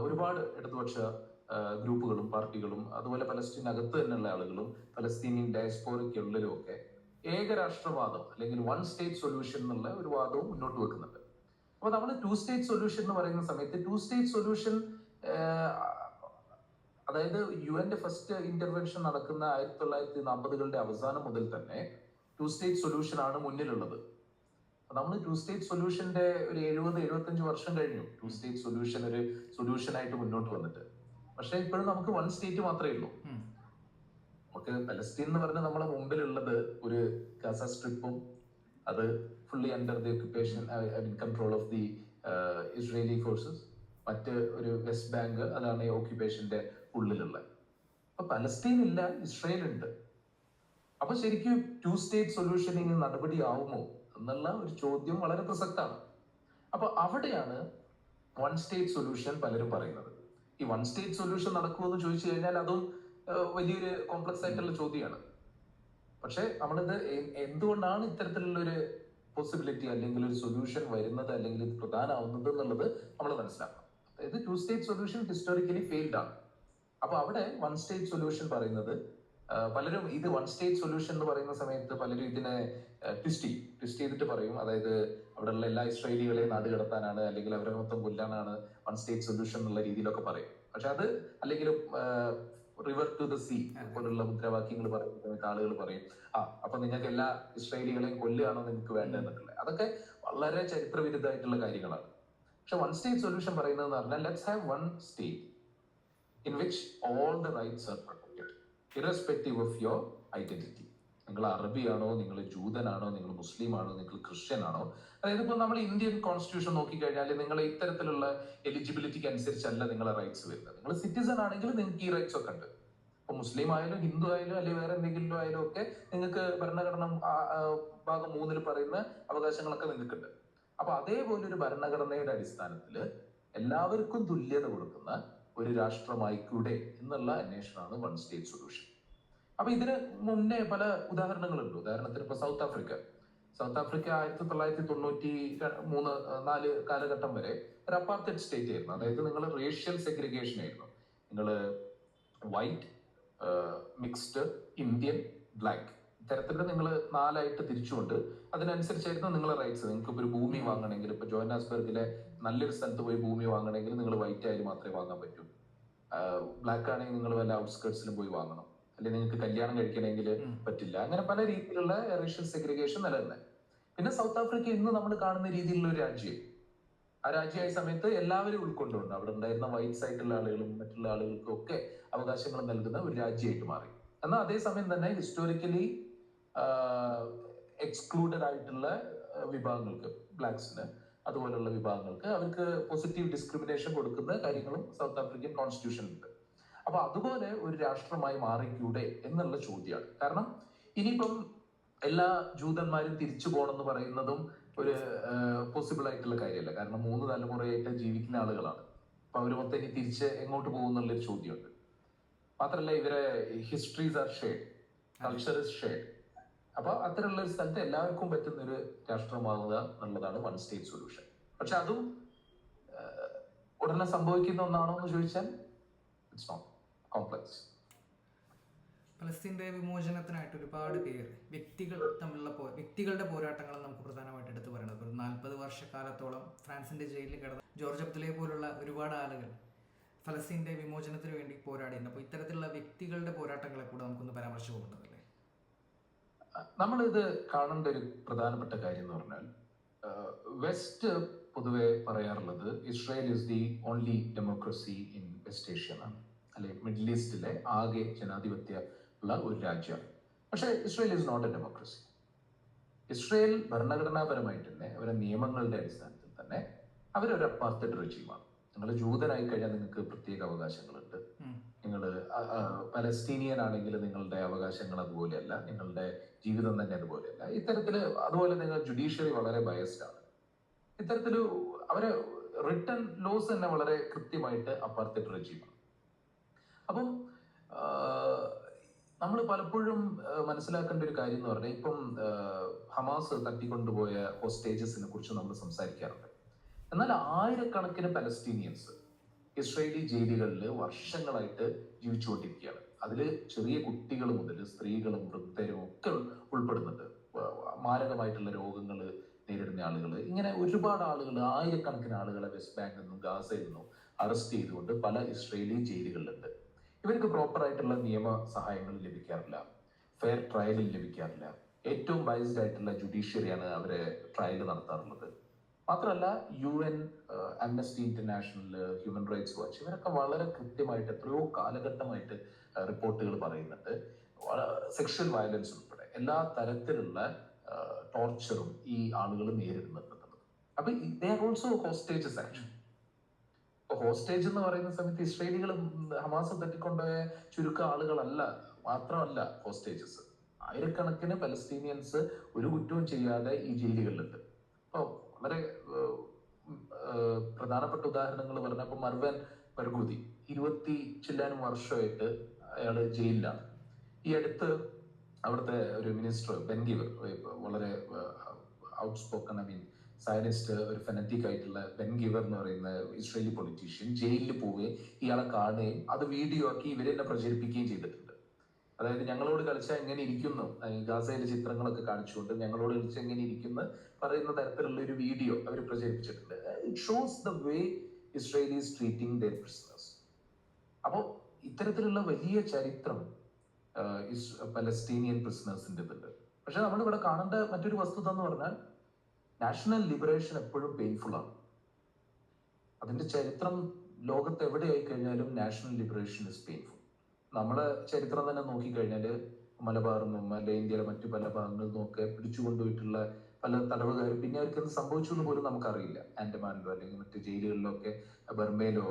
ഒരുപാട് ഇടതുപക്ഷ ഗ്രൂപ്പുകളും പാർട്ടികളും അതുപോലെ പലസ്തീനകത്ത് തന്നെയുള്ള ആളുകളും പലസ്തീനിയൻ ഡയസ്പോറയ്ക്കുള്ളിലും ഒക്കെ ഏകരാഷ്ട്രവാദം അല്ലെങ്കിൽ 1 സ്റ്റേറ്റ് സൊല്യൂഷൻ എന്നുള്ള ഒരു വാദവും മുന്നോട്ട് വെക്കുന്നുണ്ട്. അപ്പൊ നമ്മൾ 2 സ്റ്റേറ്റ് സൊല്യൂഷൻ എന്ന് പറയുന്ന സമയത്ത് 2 സ്റ്റേറ്റ് സൊല്യൂഷൻ, അതായത് UN ഫസ്റ്റ് ഇന്റർവെൻഷൻ നടക്കുന്ന 1940കളുടെ അവസാനം മുതൽ തന്നെ 2 സ്റ്റേറ്റ് സൊല്യൂഷൻ ആണ് മുന്നിലുള്ളത്. നമ്മൾ 2 സ്റ്റേറ്റ് സൊല്യൂഷന്റെ ഒരു 70-75 വർഷം കഴിഞ്ഞു 2 സ്റ്റേറ്റ് സൊല്യൂഷൻ ഒരു സൊല്യൂഷൻ ആയിട്ട് മുന്നോട്ട് വന്നിട്ട്. പക്ഷെ ഇപ്പോഴും നമുക്ക് 1 സ്റ്റേറ്റ് മാത്രമേ ഉള്ളൂ. നമുക്ക് പലസ്തീൻ എന്ന് പറഞ്ഞാൽ നമ്മളെ മുമ്പിലുള്ളത് ഒരു ഗസ സ്ട്രിപ്പും, അത് fully under the occupation control of the Israeli forces, മറ്റ് ഒരു വെസ്റ്റ് ബാങ്ക്, അതാണ് ഈ ഓക്യുപ്പേഷന്റെ ഉള്ളിലുള്ള. അപ്പൊ പലസ്തീൻ ഇല്ല, ഇസ്രയേൽ ഉണ്ട്. അപ്പൊ ശരിക്കും 2 സ്റ്റേറ്റ് സൊല്യൂഷനിങ് നടപടിയാവുമോ എന്നുള്ള ഒരു ചോദ്യം വളരെ പ്രസക്തമാണ്. അപ്പൊ അവിടെയാണ് 1 സ്റ്റേറ്റ് സൊല്യൂഷൻ പലരും പറയുന്നത്. ഈ 1 സ്റ്റേറ്റ് സൊല്യൂഷൻ നടക്കുമെന്ന് ചോദിച്ചു കഴിഞ്ഞാൽ അതും വലിയൊരു കോംപ്ലക്സ് ആയിട്ടുള്ള ചോദ്യമാണ്. പക്ഷെ നമ്മളിത് എന്തുകൊണ്ടാണ് ഇത്തരത്തിലുള്ള ഒരു പോസിബിലിറ്റി അല്ലെങ്കിൽ ഒരു സൊല്യൂഷൻ വരുന്നത് അല്ലെങ്കിൽ ഇത് പ്രധാനമാവുന്നത് എന്നുള്ളത് നമ്മൾ മനസ്സിലാക്കണം. അതായത് 2 സ്റ്റേറ്റ് സൊല്യൂഷൻ ഹിസ്റ്റോറിക്കലി ഫെയിൽഡ് ആണ്. അപ്പൊ അവിടെ 1 സ്റ്റേറ്റ് സൊല്യൂഷൻ പറയുന്നത് പലരും ഇത് വൺ സ്റ്റേറ്റ് സൊല്യൂഷൻ എന്ന് പറയുന്ന സമയത്ത് പലരും ഇതിനെ ട്വിസ്റ്റ് ചെയ്തിട്ട് പറയും, അതായത് അവിടെയുള്ള എല്ലാ ഇസ്രായേലികളെയും നാട് കടത്താനാണ്, അല്ലെങ്കിൽ അവരെ മൊത്തം കൊല്ലാനാണ് വൺ സ്റ്റേറ്റ് സൊല്യൂഷൻ എന്നുള്ള രീതിയിലൊക്കെ പറയും. പക്ഷെ അത് അല്ലെങ്കിൽ റിവർ ടു ദ സീ പോലുള്ള മുദ്രാവാക്യങ്ങൾ പറയുന്ന സമയത്ത് ആളുകൾ പറയും, അപ്പൊ നിങ്ങൾക്ക് എല്ലാ ഇസ്രായേലികളെയും കൊല്ലുകയാണോ നിങ്ങൾക്ക് വേണ്ടതെന്നുള്ളത്. അതൊക്കെ വളരെ ചരിത്രവിരുദ്ധമായിട്ടുള്ള കാര്യങ്ങളാണ്. പക്ഷെ വൺ സ്റ്റേറ്റ് സൊല്യൂഷൻ പറയുന്നതെന്ന് പറഞ്ഞാൽ let's have one state in which all the rights are protected, irrespective of your identity. നിങ്ങൾ അറബിയാണോ, നിങ്ങൾ ജൂതനാണോ, നിങ്ങൾ മുസ്ലിം ആണോ, നിങ്ങൾ ക്രിസ്ത്യൻ ആണോ. അതായത് ഇപ്പോൾ നമ്മൾ ഇന്ത്യൻ കോൺസ്റ്റിറ്റ്യൂഷൻ നോക്കിക്കഴിഞ്ഞാൽ നിങ്ങൾ ഇത്തരത്തിലുള്ള എലിജിബിലിറ്റിക്ക് അനുസരിച്ചല്ല നിങ്ങളെ റൈറ്റ്സ് വരുന്നത്. നിങ്ങൾ സിറ്റിസൺ ആണെങ്കിൽ നിങ്ങൾക്ക് ഈ റൈറ്റ്സ് ഒക്കെ ഉണ്ട്. ഇപ്പൊ മുസ്ലിം ആയാലും ഹിന്ദു ആയാലും അല്ലെങ്കിൽ വേറെ എന്തെങ്കിലും ആയാലും ഒക്കെ നിങ്ങൾക്ക് ഭരണഘടന ഭാഗം 3 പറയുന്ന അവകാശങ്ങളൊക്കെ നിങ്ങൾക്കുണ്ട്. അപ്പൊ അതേപോലെ ഒരു ഭരണഘടനയുടെ അടിസ്ഥാനത്തിൽ എല്ലാവർക്കും തുല്യത കൊടുക്കുന്ന ഒരു രാഷ്ട്രമായിക്കൂടെ എന്നുള്ള അന്വേഷണമാണ് വൺ സ്റ്റേറ്റ് സൊല്യൂഷൻ. അപ്പൊ ഇതിന് മുന്നേ പല ഉദാഹരണങ്ങളുണ്ട്. ഉദാഹരണത്തിന് ഇപ്പൊ സൗത്ത് ആഫ്രിക്ക 1993-4 കാലഘട്ടം വരെ ഒരു അപ്പാർത്തൈഡ് സ്റ്റേറ്റ് ആയിരുന്നു. അതായത് നിങ്ങൾ റേഷ്യൽ സെഗ്രിഗേഷൻ ആയിരുന്നു. നിങ്ങൾ വൈറ്റ്, മിക്സ്ഡ്, ഇന്ത്യൻ, ബ്ലാക്ക് ഇത്തരത്തിൽ നിങ്ങൾ 4 തിരിച്ചുകൊണ്ട് അതിനനുസരിച്ചായിരുന്നു നിങ്ങളെ റൈറ്റ്സ്. നിങ്ങൾക്ക് ഇപ്പൊ ഒരു ഭൂമി വാങ്ങണമെങ്കിൽ, ഇപ്പൊ ജോഹന്നാസ്ബർഗിലെ നല്ലൊരു സ്ഥലത്ത് പോയി ഭൂമി വാങ്ങണമെങ്കിൽ നിങ്ങൾ വൈറ്റ് ആയാലും മാത്രമേ വാങ്ങാൻ പറ്റൂ. ബ്ലാക്ക് ആണെങ്കിൽ നിങ്ങൾ വല്ല ഔട്ട്സ്കേർട്സിലും പോയി വാങ്ങണം, അല്ലെങ്കിൽ നിങ്ങൾക്ക് കല്യാണം കഴിക്കണമെങ്കിൽ പറ്റില്ല. അങ്ങനെ പല രീതിയിലുള്ള റേഷ്യൽ സെഗ്രിഗേഷൻ നിലനിന്നെ. പിന്നെ സൗത്ത് ആഫ്രിക്ക ഇന്ന് നമ്മൾ കാണുന്ന രീതിയിലുള്ള ഒരു രാജ്യം. ആ രാജ്യമായ സമയത്ത് എല്ലാവരും ഉൾക്കൊണ്ടുണ്ട്. അവിടെ ഉണ്ടായിരുന്ന വൈറ്റ്സ് ആയിട്ടുള്ള ആളുകളും മറ്റുള്ള ആളുകൾക്കും ഒക്കെ അവകാശങ്ങൾ നൽകുന്ന ഒരു രാജ്യമായിട്ട് മാറി. എന്നാൽ അതേസമയം തന്നെ ഹിസ്റ്റോറിക്കലി എക്സ്ക്ലൂഡഡ് ആയിട്ടുള്ള വിഭാഗങ്ങൾക്ക്, ബ്ലാക്സിന് അതുപോലുള്ള വിഭാഗങ്ങൾക്ക് അവർക്ക് പോസിറ്റീവ് ഡിസ്ക്രിമിനേഷൻ കൊടുക്കുന്ന കാര്യങ്ങളും സൗത്ത് ആഫ്രിക്കൻ കോൺസ്റ്റിറ്റ്യൂഷനിലുണ്ട്. അപ്പൊ അതുപോലെ ഒരു രാഷ്ട്രമായി മാറിക്കൂടെ എന്നുള്ള ചോദ്യമാണ്. കാരണം ഇനിയിപ്പം എല്ലാ ജൂതന്മാരും തിരിച്ചു പോകണമെന്ന് പറയുന്നതും ഒരു പോസിബിൾ ആയിട്ടുള്ള കാര്യമല്ല. കാരണം 3 തലമുറയായിട്ട് ജീവിക്കുന്ന ആളുകളാണ്. അപ്പൊ അവര് മൊത്തം ഇനി തിരിച്ച് എങ്ങോട്ട് പോകും എന്നുള്ളൊരു ചോദ്യമുണ്ട്. മാത്രമല്ല ഇവരെ histories R shared, culture is shared. അപ്പൊ അത്തരമുള്ള ഒരു സ്ഥലത്ത് എല്ലാവർക്കും പറ്റുന്ന ഒരു രാഷ്ട്രമാവുക എന്നുള്ളതാണ് വൺ സ്റ്റേറ്റ് സൊല്യൂഷൻ. പക്ഷെ അതും ഉടനെ സംഭവിക്കുന്ന ഒന്നാണോ എന്ന് ചോദിച്ചാൽ ഇറ്റ്സ് നോട്ട്, കോംപ്ലക്സ്. പലസ്തീൻ്റെ വിമോചനത്തിനായിട്ട് ഒരുപാട് പേര് വ്യക്തികളുടെ പോരാട്ടങ്ങൾ നമുക്ക് പ്രധാനമായിട്ട് എടുത്തു പറയുന്നത്. ഒരു 40 വർഷക്കാലത്തോളം ഫ്രാൻസിന്റെ ജയിലിൽ കിടന്ന ജോർജ് അബ്ദുലെ പോലുള്ള ഒരുപാട് ആളുകൾ ഫലസ്തീൻ്റെ വിമോചനത്തിന് വേണ്ടി പോരാടിയിട്ടുണ്ട്. അപ്പോൾ ഇത്തരത്തിലുള്ള വ്യക്തികളുടെ പോരാട്ടങ്ങളെ കൂടെ നമുക്കൊന്ന് പരാമർശിച്ചു പോകുന്നതല്ലേ? നമ്മളിത് കാണേണ്ട ഒരു പ്രധാനപ്പെട്ട കാര്യം എന്ന് പറഞ്ഞാൽ, വെസ്റ്റ് പൊതുവെ പറയാറുള്ളത് Israel is the only democracy in west Asia എന്നാണ്, അല്ലെ മിഡിൽ ഈസ്റ്റിലെ ആകെ ജനാധിപത്യ ഉള്ള ഒരു രാജ്യമാണ്. പക്ഷേ Israel is not a democracy. Israel ഭരണഘടനാപരമായിട്ട് തന്നെ അവരുടെ നിയമങ്ങളുടെ അടിസ്ഥാനത്തിൽ തന്നെ അവരൊരു അപ്പാർത്തൈഡ് റെജീമാണ്. നിങ്ങൾ ജൂതനായി കഴിഞ്ഞാൽ നിങ്ങൾക്ക് പ്രത്യേക അവകാശങ്ങളുണ്ട്. നിങ്ങൾ പലസ്തീനിയൻ ആണെങ്കിൽ നിങ്ങളുടെ അവകാശങ്ങൾ അതുപോലെയല്ല, നിങ്ങളുടെ ജീവിതം തന്നെ അതുപോലെയല്ല. ഇത്തരത്തില് അതുപോലെ നിങ്ങൾ ജുഡീഷ്യറി വളരെ ബയസ്ഡ് ആണ്. ഇത്തരത്തില് അവരെ റിട്ടൺ ലോസ് തന്നെ വളരെ കൃത്യമായിട്ട് അപ്പാർത്തൈഡ് റെജീമാണ്. അപ്പം നമ്മൾ പലപ്പോഴും മനസ്സിലാക്കേണ്ട ഒരു കാര്യം എന്ന് പറഞ്ഞാൽ, ഇപ്പം ഹമാസ് തട്ടിക്കൊണ്ടുപോയ ഹോസ്റ്റേജസിനെ കുറിച്ച് നമ്മൾ സംസാരിക്കാറുണ്ട്. എന്നാൽ ആയിരക്കണക്കിന് പലസ്തീനിയൻസ് ഇസ്രായേലി ജയിലുകളിൽ വർഷങ്ങളായിട്ട് ജീവിച്ചുകൊണ്ടിരിക്കുകയാണ്. അതിൽ ചെറിയ കുട്ടികൾ മുതൽ സ്ത്രീകളും വൃദ്ധരും ഒക്കെ ഉൾപ്പെടുന്നുണ്ട്. മാരകമായിട്ടുള്ള രോഗങ്ങൾ നേരിടുന്ന ആളുകൾ, ഇങ്ങനെ ഒരുപാട് ആളുകൾ, ആയിരക്കണക്കിന് ആളുകളെ വെസ്റ്റ് ബാങ്കിൽ നിന്നും ഗാസയിൽ നിന്നും അറസ്റ്റ് ചെയ്തുകൊണ്ട് പല ഇസ്രായേലി ജയിലുകളിലുണ്ട്. ഇവർക്ക് പ്രോപ്പർ ആയിട്ടുള്ള നിയമ സഹായങ്ങൾ ലഭിക്കാറില്ല, ഫെയർ ട്രയലിൽ ലഭിക്കാറില്ല. ഏറ്റവും ബൈസ്ഡ് ആയിട്ടുള്ള ജുഡീഷ്യറിയാണ് അവരെ ട്രയൽ നടത്താറുള്ളത്. മാത്രമല്ല UN, Amnesty international, human rights watch ഇവരൊക്കെ വളരെ കൃത്യമായിട്ട് എത്രയോ കാലഘട്ടമായിട്ട് റിപ്പോർട്ടുകൾ പറയുന്നുണ്ട്. സെക്ഷൽ വയലൻസ് ഉൾപ്പെടെ എല്ലാ തരത്തിലുള്ള ടോർച്ചറും ഈ ആളുകൾ നേരിടുന്നുണ്ട്. അപ്പൊ they are also hostages actually. ഇപ്പൊ ഹോസ്റ്റേജ് എന്ന് പറയുന്ന സമയത്ത് ഇസ്രായേലികൾ ഹമാസ് തട്ടിക്കൊണ്ടുപോയ ചുരുക്കം ആളുകളല്ല, മാത്രമല്ല ഹോസ്റ്റേജസ്. ആയിരക്കണക്കിന് പലസ്തീനിയൻസ് ഒരു കുറ്റവും ചെയ്യാതെ ഈ ജയിലുകളിലുണ്ട്. അപ്പൊ വളരെ പ്രധാനപ്പെട്ട ഉദാഹരണങ്ങൾ പറഞ്ഞപ്പോൾ മർവാൻ ബർഗൂതി 20 ചില്ലാനും വർഷമായിട്ട് അയാള് ജയിലിലാണ്. ഈ അടുത്ത് അവിടുത്തെ ഒരു മിനിസ്റ്റർ ബെൻഗിവർ, വളരെ ഔട്ട്സ്പോക്കൺ സയനിസ്റ്റ്, ഒരു ഫെനറ്റിക് ആയിട്ടുള്ള ബെൻഗിവർ എന്ന് പറയുന്ന ഇസ്രായേലി പൊളിറ്റീഷ്യൻ ജയിലിൽ പോവുകയും ഇയാളെ കാണുകയും അത് വീഡിയോ ആക്കി ഇവരെന്നെ പ്രചരിപ്പിക്കുകയും ചെയ്തിട്ടുണ്ട്. അതായത് ഞങ്ങളോട് കളിച്ചാൽ എങ്ങനെ ഇരിക്കുന്നു, ഗാസയിലെ ചിത്രങ്ങളൊക്കെ കാണിച്ചുകൊണ്ട് ഞങ്ങളോട് കളിച്ചാൽ എങ്ങനെ ഇരിക്കുന്നു പറയുന്ന തരത്തിലുള്ള ഒരു വീഡിയോ അവർ പ്രചരിപ്പിച്ചിട്ടുണ്ട്. It shows the way Israel is treating their prisoners. അപ്പോൾ ഇത്തരത്തിലുള്ള വലിയ ചരിത്രം പലസ്തീനിയൻ പ്രിസണേഴ്സിൻ്റെ ഉണ്ട്. പക്ഷെ നമ്മളിവിടെ കാണേണ്ട മറ്റൊരു വസ്തുത എന്ന് പറഞ്ഞാൽ നാഷണൽ ലിബറേഷൻ എപ്പോഴും പെയിൻഫുൾ ആണ്. അതിന്റെ ചരിത്രം ലോകത്ത് എവിടെയായി കഴിഞ്ഞാലും നാഷണൽ ലിബറേഷൻ ഇസ് പെയിൻഫുൾ. നമ്മളെ ചരിത്രം തന്നെ നോക്കിക്കഴിഞ്ഞാൽ മലബാറിൽ നിന്നും അല്ലെ ഇന്ത്യയിലെ മറ്റു പല ഭാഗങ്ങളിൽ നിന്നും ഒക്കെ പിടിച്ചുകൊണ്ടുപോയിട്ടുള്ള പല തടവുകാരും പിന്നെ അവർക്ക് എന്ത് സംഭവിച്ചു എന്ന് പോലും നമുക്കറിയില്ല. ആൻഡമാനിലോ അല്ലെങ്കിൽ മറ്റു ജയിലുകളിലോ ഒക്കെ, ബർമയിലോ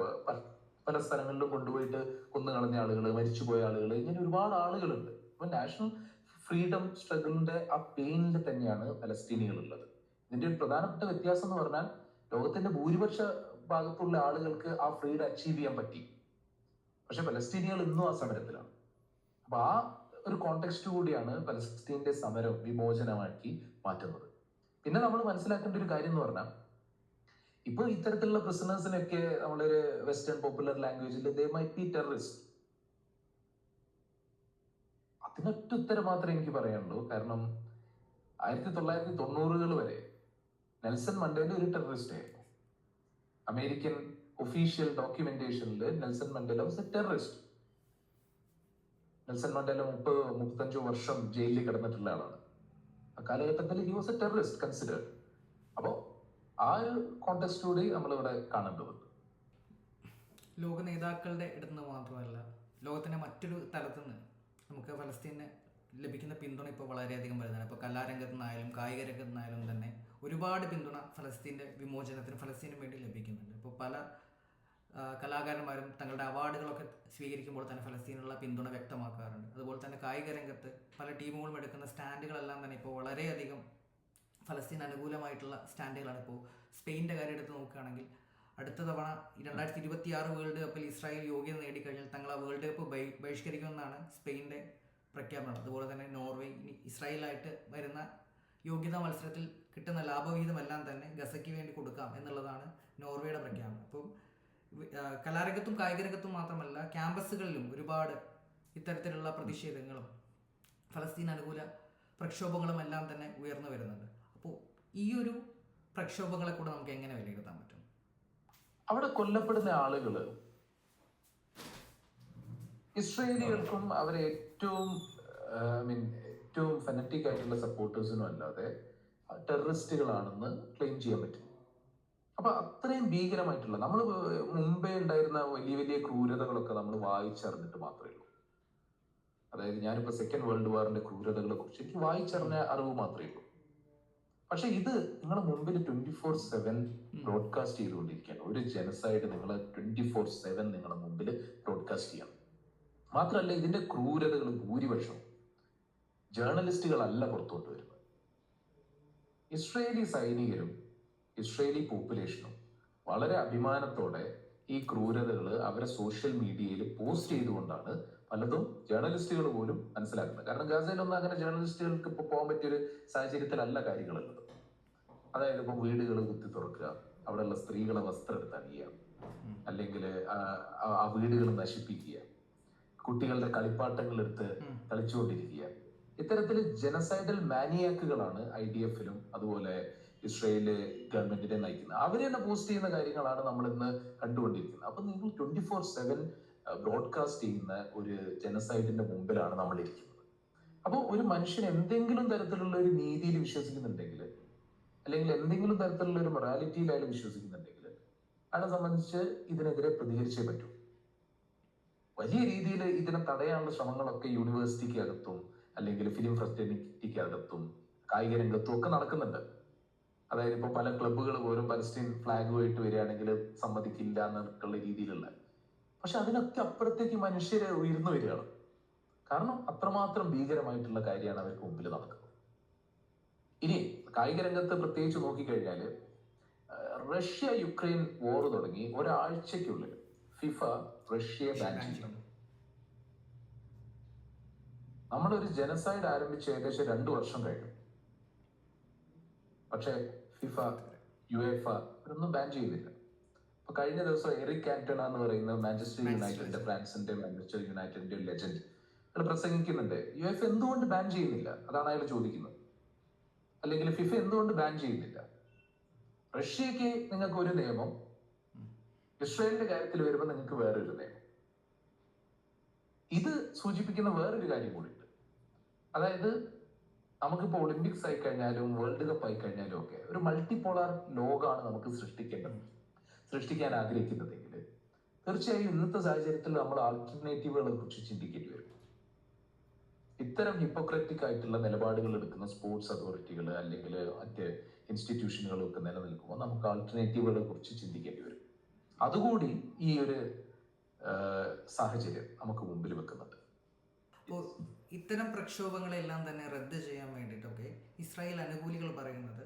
പല സ്ഥലങ്ങളിലും കൊണ്ടുപോയിട്ട് കൊന്നുകളഞ്ഞ ആളുകൾ, മരിച്ചുപോയ ആളുകൾ, ഇങ്ങനെ ഒരുപാട് ആളുകളുണ്ട്. അപ്പൊ നാഷണൽ ഫ്രീഡം സ്ട്രഗിളിന്റെ ആ പെയിനിൽ തന്നെയാണ് പലസ്തീനികൾ ഉള്ളത്. ഇതിന്റെ ഒരു പ്രധാനപ്പെട്ട വ്യത്യാസം എന്ന് പറഞ്ഞാൽ ലോകത്തിന്റെ ഭൂരിപക്ഷ ഭാഗത്തുള്ള ആളുകൾക്ക് ആ ഫ്രീഡം അച്ചീവ് ചെയ്യാൻ പറ്റി. പക്ഷെ പലസ്തീനികൾ ഇന്നും ആ സമരത്തിലാണ്. അപ്പൊ ആ ഒരു കോണ്ടെക്സ്റ്റ് കൂടിയാണ് പലസ്തീന്റെ സമരം വിമോചനമാക്കി മാറ്റുന്നത്. പിന്നെ നമ്മൾ മനസ്സിലാക്കേണ്ട ഒരു കാര്യം എന്ന് പറഞ്ഞാൽ ഇപ്പൊ ഇത്തരത്തിലുള്ള പ്രിസണേഴ്സിനൊക്കെ നമ്മളൊരു വെസ്റ്റേൺ പോപ്പുലർ ലാംഗ്വേജിൽ ദേ മൈറ്റ് ബി ടെററിസ്റ്റ്. അതിനൊറ്റ ഉത്തരം മാത്രമേ എനിക്ക് പറയാനുള്ളൂ. കാരണം 1990-കൾ വരെ നെൽസൺ മണ്ടേല ഒരു ടെററിസ്റ്റ് ആയിരുന്നു. അമേരിക്കൻ ഒഫീഷ്യൽ ഡോക്യുമെന്റേഷനിൽ Nelson Mandela was a terrorist. Nelson Mandela 30-35 വർഷം ജയിലിൽ കിടന്നിട്ടുള്ള ആളാണ്. ആ കാലഘട്ടത്തിൽ he was a terrorist considered. അപ്പോൾ ആ ഒരു കോണ്ടെക്സ്റ്റ് കൂടി നമ്മളിവിടെ കാണേണ്ടതുണ്ട്. ലോക നേതാക്കളുടെ അടുത്ത് നിന്ന് മാത്രമല്ല, ലോകത്തിന്റെ മറ്റൊരു തലത്തിൽ നിന്ന് നമുക്ക് ഫലസ്തീന് ലഭിക്കുന്ന പിന്തുണ ഇപ്പോൾ വളരെയധികം വരുന്നതാണ്. ഇപ്പോൾ കലാരംഗത്തു നിന്നായാലും കായിക രംഗത്തു നിന്നായാലും തന്നെ ഒരുപാട് പിന്തുണ ഫലസ്തീൻ്റെ വിമോചനത്തിന് ഫലസ്തീനും വേണ്ടി ലഭിക്കുന്നുണ്ട്. ഇപ്പോൾ പല കലാകാരന്മാരും തങ്ങളുടെ അവാർഡുകളൊക്കെ സ്വീകരിക്കുമ്പോൾ തന്നെ ഫലസ്തീനുള്ള പിന്തുണ വ്യക്തമാക്കാറുണ്ട്. അതുപോലെ തന്നെ കായിക രംഗത്ത് പല ടീമുകളും എടുക്കുന്ന സ്റ്റാൻഡുകളെല്ലാം തന്നെ ഇപ്പോൾ വളരെയധികം ഫലസ്തീൻ അനുകൂലമായിട്ടുള്ള സ്റ്റാൻഡുകളാണ്. ഇപ്പോൾ സ്പെയിൻ്റെ കാര്യം എടുത്ത് നോക്കുകയാണെങ്കിൽ അടുത്ത തവണ 2026 വേൾഡ് കപ്പിൽ ഇസ്രായേൽ യോഗ്യത നേടിക്കഴിഞ്ഞാൽ തങ്ങൾ ആ വേൾഡ് കപ്പ് ബഹിഷ്കരിക്കുമെന്നാണ് സ്പെയിൻ്റെ പ്രഖ്യാപനം. അതുപോലെ തന്നെ നോർവേ ഇനി ഇസ്രായേലായിട്ട് വരുന്ന യോഗ്യതാ മത്സരത്തിൽ കിട്ടുന്ന ലാഭവിഹിതമെല്ലാം തന്നെ ഗസയ്ക്ക് വേണ്ടി കൊടുക്കാം എന്നുള്ളതാണ് നോർവേയുടെ പ്രഖ്യാപനം. അപ്പം കലാരംഗത്തും കായിക രംഗത്തും മാത്രമല്ല ക്യാമ്പസുകളിലും ഒരുപാട് ഇത്തരത്തിലുള്ള പ്രതിഷേധങ്ങളും ഫലസ്തീൻ അനുകൂല പ്രക്ഷോഭങ്ങളും എല്ലാം തന്നെ ഉയർന്നു വരുന്നുണ്ട്. അപ്പോൾ ഈ ഒരു പ്രക്ഷോഭങ്ങളെ കൂടെ നമുക്ക് എങ്ങനെ വിലയിരുത്താൻ പറ്റും? അവിടെ കൊല്ലപ്പെടുന്ന ആളുകൾ ഇസ്രയേലികൾക്കും അവരെ ഏറ്റവും ഫെനറ്റിക് ആയിട്ടുള്ള സപ്പോർട്ടേഴ്സിനും അല്ലാതെ ടെററിസ്റ്റുകളാണെന്ന് ക്ലെയിം ചെയ്യാൻ പറ്റും. അപ്പൊ അത്രയും ഭീകരമായിട്ടുള്ള, നമ്മൾ മുമ്പേ ഉണ്ടായിരുന്ന വലിയ വലിയ ക്രൂരതകളൊക്കെ നമ്മൾ വായിച്ചറിഞ്ഞിട്ട് മാത്രമേ ഉള്ളൂ. അതായത് ഞാനിപ്പോ സെക്കൻഡ് വേൾഡ് വാറിന്റെ ക്രൂരതകളെ കുറിച്ച് എനിക്ക് വായിച്ചറിഞ്ഞ അറിവ് മാത്രമേ ഉള്ളൂ. പക്ഷെ ഇത് നിങ്ങളുടെ മുമ്പിൽ 24/7 ബ്രോഡ്കാസ്റ്റ് ചെയ്തുകൊണ്ടിരിക്കുകയാണ്. ഒരു ജനസൈഡ് നിങ്ങൾ 24/7 നിങ്ങളുടെ മുമ്പിൽ ബ്രോഡ്കാസ്റ്റ് ചെയ്യണം. മാത്രമല്ല ഇതിന്റെ ക്രൂരതകൾ ഭൂരിപക്ഷം ജേർണലിസ്റ്റുകളല്ല പുറത്തോട്ട് വരുന്നത്. ഇസ്രയേലി സൈനികരും ഇസ്രയേലി പോപ്പുലേഷനും വളരെ അഭിമാനത്തോടെ ഈ ക്രൂരതകൾ അവരെ സോഷ്യൽ മീഡിയയിൽ പോസ്റ്റ് ചെയ്തുകൊണ്ടാണ് പലതും ജേർണലിസ്റ്റുകൾ പോലും മനസ്സിലാക്കുന്നത്. കാരണം ഗാസയിലൊന്നും അങ്ങനെ ജേർണലിസ്റ്റുകൾക്ക് ഇപ്പോൾ പോകാൻ പറ്റിയൊരു സാഹചര്യത്തിലല്ല കാര്യങ്ങളുള്ളത്. അതായത് ഇപ്പോൾ വീടുകൾ കുത്തി തുറക്കുക, അവിടെയുള്ള സ്ത്രീകളെ വസ്ത്രം എടുത്ത് അണിയുക, അല്ലെങ്കിൽ ആ വീടുകൾ നശിപ്പിക്കുക, കുട്ടികളുടെ കളിപ്പാട്ടങ്ങൾ എടുത്ത് കളിച്ചുകൊണ്ടിരിക്കുക. ഇത്തരത്തിൽ ജനസൈഡൽ മാനിയാക്കുകളാണ് IDF-ലും അതുപോലെ ഇസ്രയേല് ഗവൺമെന്റിനെ നയിക്കുന്നത്. അവർ തന്നെ പോസ്റ്റ് ചെയ്യുന്ന കാര്യങ്ങളാണ് നമ്മൾ ഇന്ന് കണ്ടുകൊണ്ടിരിക്കുന്നത്. അപ്പൊ നിങ്ങൾ 24/7 ബ്രോഡ്കാസ്റ്റ് ചെയ്യുന്ന ഒരു ജനസൈഡിന്റെ മുമ്പിലാണ് നമ്മൾ ഇരിക്കുന്നത്. അപ്പോൾ ഒരു മനുഷ്യൻ എന്തെങ്കിലും തരത്തിലുള്ള ഒരു നീതിയിൽ വിശ്വസിക്കുന്നുണ്ടെങ്കിൽ, അല്ലെങ്കിൽ എന്തെങ്കിലും തരത്തിലുള്ള ഒരു മൊറാലിറ്റിയിൽ അയാൾ വിശ്വസിക്കുന്നുണ്ടെങ്കിൽ, അയാളെ സംബന്ധിച്ച് ഇതിനെതിരെ പ്രതികരിച്ചേ പറ്റൂ. വലിയ രീതിയിൽ ഇതിനെ തടയാനുള്ള ശ്രമങ്ങളൊക്കെ യൂണിവേഴ്സിറ്റിക്ക് അകത്തും അല്ലെങ്കിൽ ഫിലിം ഫ്രറ്റേണിറ്റിക്ക് അകത്തും കായിക രംഗത്തും ഒക്കെ നടക്കുന്നുണ്ട്. അതായത് ഇപ്പൊ പല ക്ലബ്ബുകൾ പോലും പലസ്തീൻ ഫ്ലാഗുമായിട്ട് വരികയാണെങ്കിൽ സമ്മതിക്കില്ല എന്നുള്ള രീതിയിലുള്ള. പക്ഷെ അതിനൊക്കെ അപ്പുറത്തേക്ക് മനുഷ്യരെ ഉയർന്നു വരികയാണ്. കാരണം അത്രമാത്രം ഭീകരമായിട്ടുള്ള കാര്യമാണ് അവർക്ക് മുമ്പിൽ നടക്കുന്നത്. ഇനി കായിക രംഗത്ത് പ്രത്യേകിച്ച് നോക്കിക്കഴിഞ്ഞാൽ റഷ്യ യുക്രൈൻ വോർ തുടങ്ങി ഒരാഴ്ചക്കുള്ളിൽ ഫിഫ റഷ്യയെ ബാൻ ചെയ്തു. നമ്മളൊരു ജനസൈഡ് ആരംഭിച്ച് ഏകദേശം 2 വർഷം കഴിഞ്ഞു. പക്ഷെ ഫിഫ യുഎഫ ഇതൊന്നും ബാൻ ചെയ്യുന്നില്ല. അപ്പൊ കഴിഞ്ഞ ദിവസം എറിക് കാന്റോണ എന്ന് പറയുന്ന മാഞ്ചസ്റ്റർ യുണൈറ്റഡിന്റെ, ഫ്രാൻസിന്റെ മാഞ്ചസ്റ്റർ യുണൈറ്റഡിന്റെ ലെജൻഡ്, അയാൾ പ്രസംഗിക്കുന്നുണ്ട്. യുഎഫ എന്തുകൊണ്ട് ബാൻ ചെയ്യുന്നില്ല, അതാണ് അയാൾ ചോദിക്കുന്നത്. അല്ലെങ്കിൽ ഫിഫ എന്തുകൊണ്ട് ബാൻ ചെയ്യുന്നില്ല? റഷ്യക്ക് നിങ്ങൾക്ക് ഒരു നിയമം, ഇസ്രായേലിന്റെ കാര്യത്തിൽ വരുമ്പോൾ നിങ്ങൾക്ക് വേറൊരു നിയമം. ഇത് സൂചിപ്പിക്കുന്ന വേറൊരു കാര്യം കൂടിയുണ്ട്. അതായത് നമുക്കിപ്പോൾ ഒളിമ്പിക്സ് ആയി കഴിഞ്ഞാലും വേൾഡ് കപ്പ് ആയി കഴിഞ്ഞാലും ഒക്കെ ഒരു മൾട്ടിപോളാർ ലോകമാണ് നമുക്ക് സൃഷ്ടിക്കാൻ ആഗ്രഹിക്കുന്നതെങ്കിൽ തീർച്ചയായും ഇന്നത്തെ സാഹചര്യത്തിൽ നമ്മൾ ആൾട്ടർനേറ്റീവുകളെ കുറിച്ച് ചിന്തിക്കേണ്ടി വരും. ഇത്തരം ഹിപ്പോക്രറ്റിക് ആയിട്ടുള്ള നിലപാടുകൾ എടുക്കുന്ന സ്പോർട്സ് അതോറിറ്റികൾ അല്ലെങ്കിൽ മറ്റ് ഇൻസ്റ്റിറ്റ്യൂഷനുകളൊക്കെ നിലനിൽക്കുമ്പോൾ നമുക്ക് ആൾട്ടർനേറ്റീവുകളെ കുറിച്ച് ചിന്തിക്കേണ്ടി വരും. അതുകൂടി ഈ ഒരു സാഹചര്യം നമുക്ക് മുമ്പിൽ വെക്കുന്നുണ്ട്. അപ്പോൾ ഇത്തരം പ്രക്ഷോഭങ്ങളെല്ലാം തന്നെ റദ്ദ് ചെയ്യാൻ വേണ്ടിയിട്ടൊക്കെ ഇസ്രായേൽ അനുകൂലികൾ പറയുന്നത്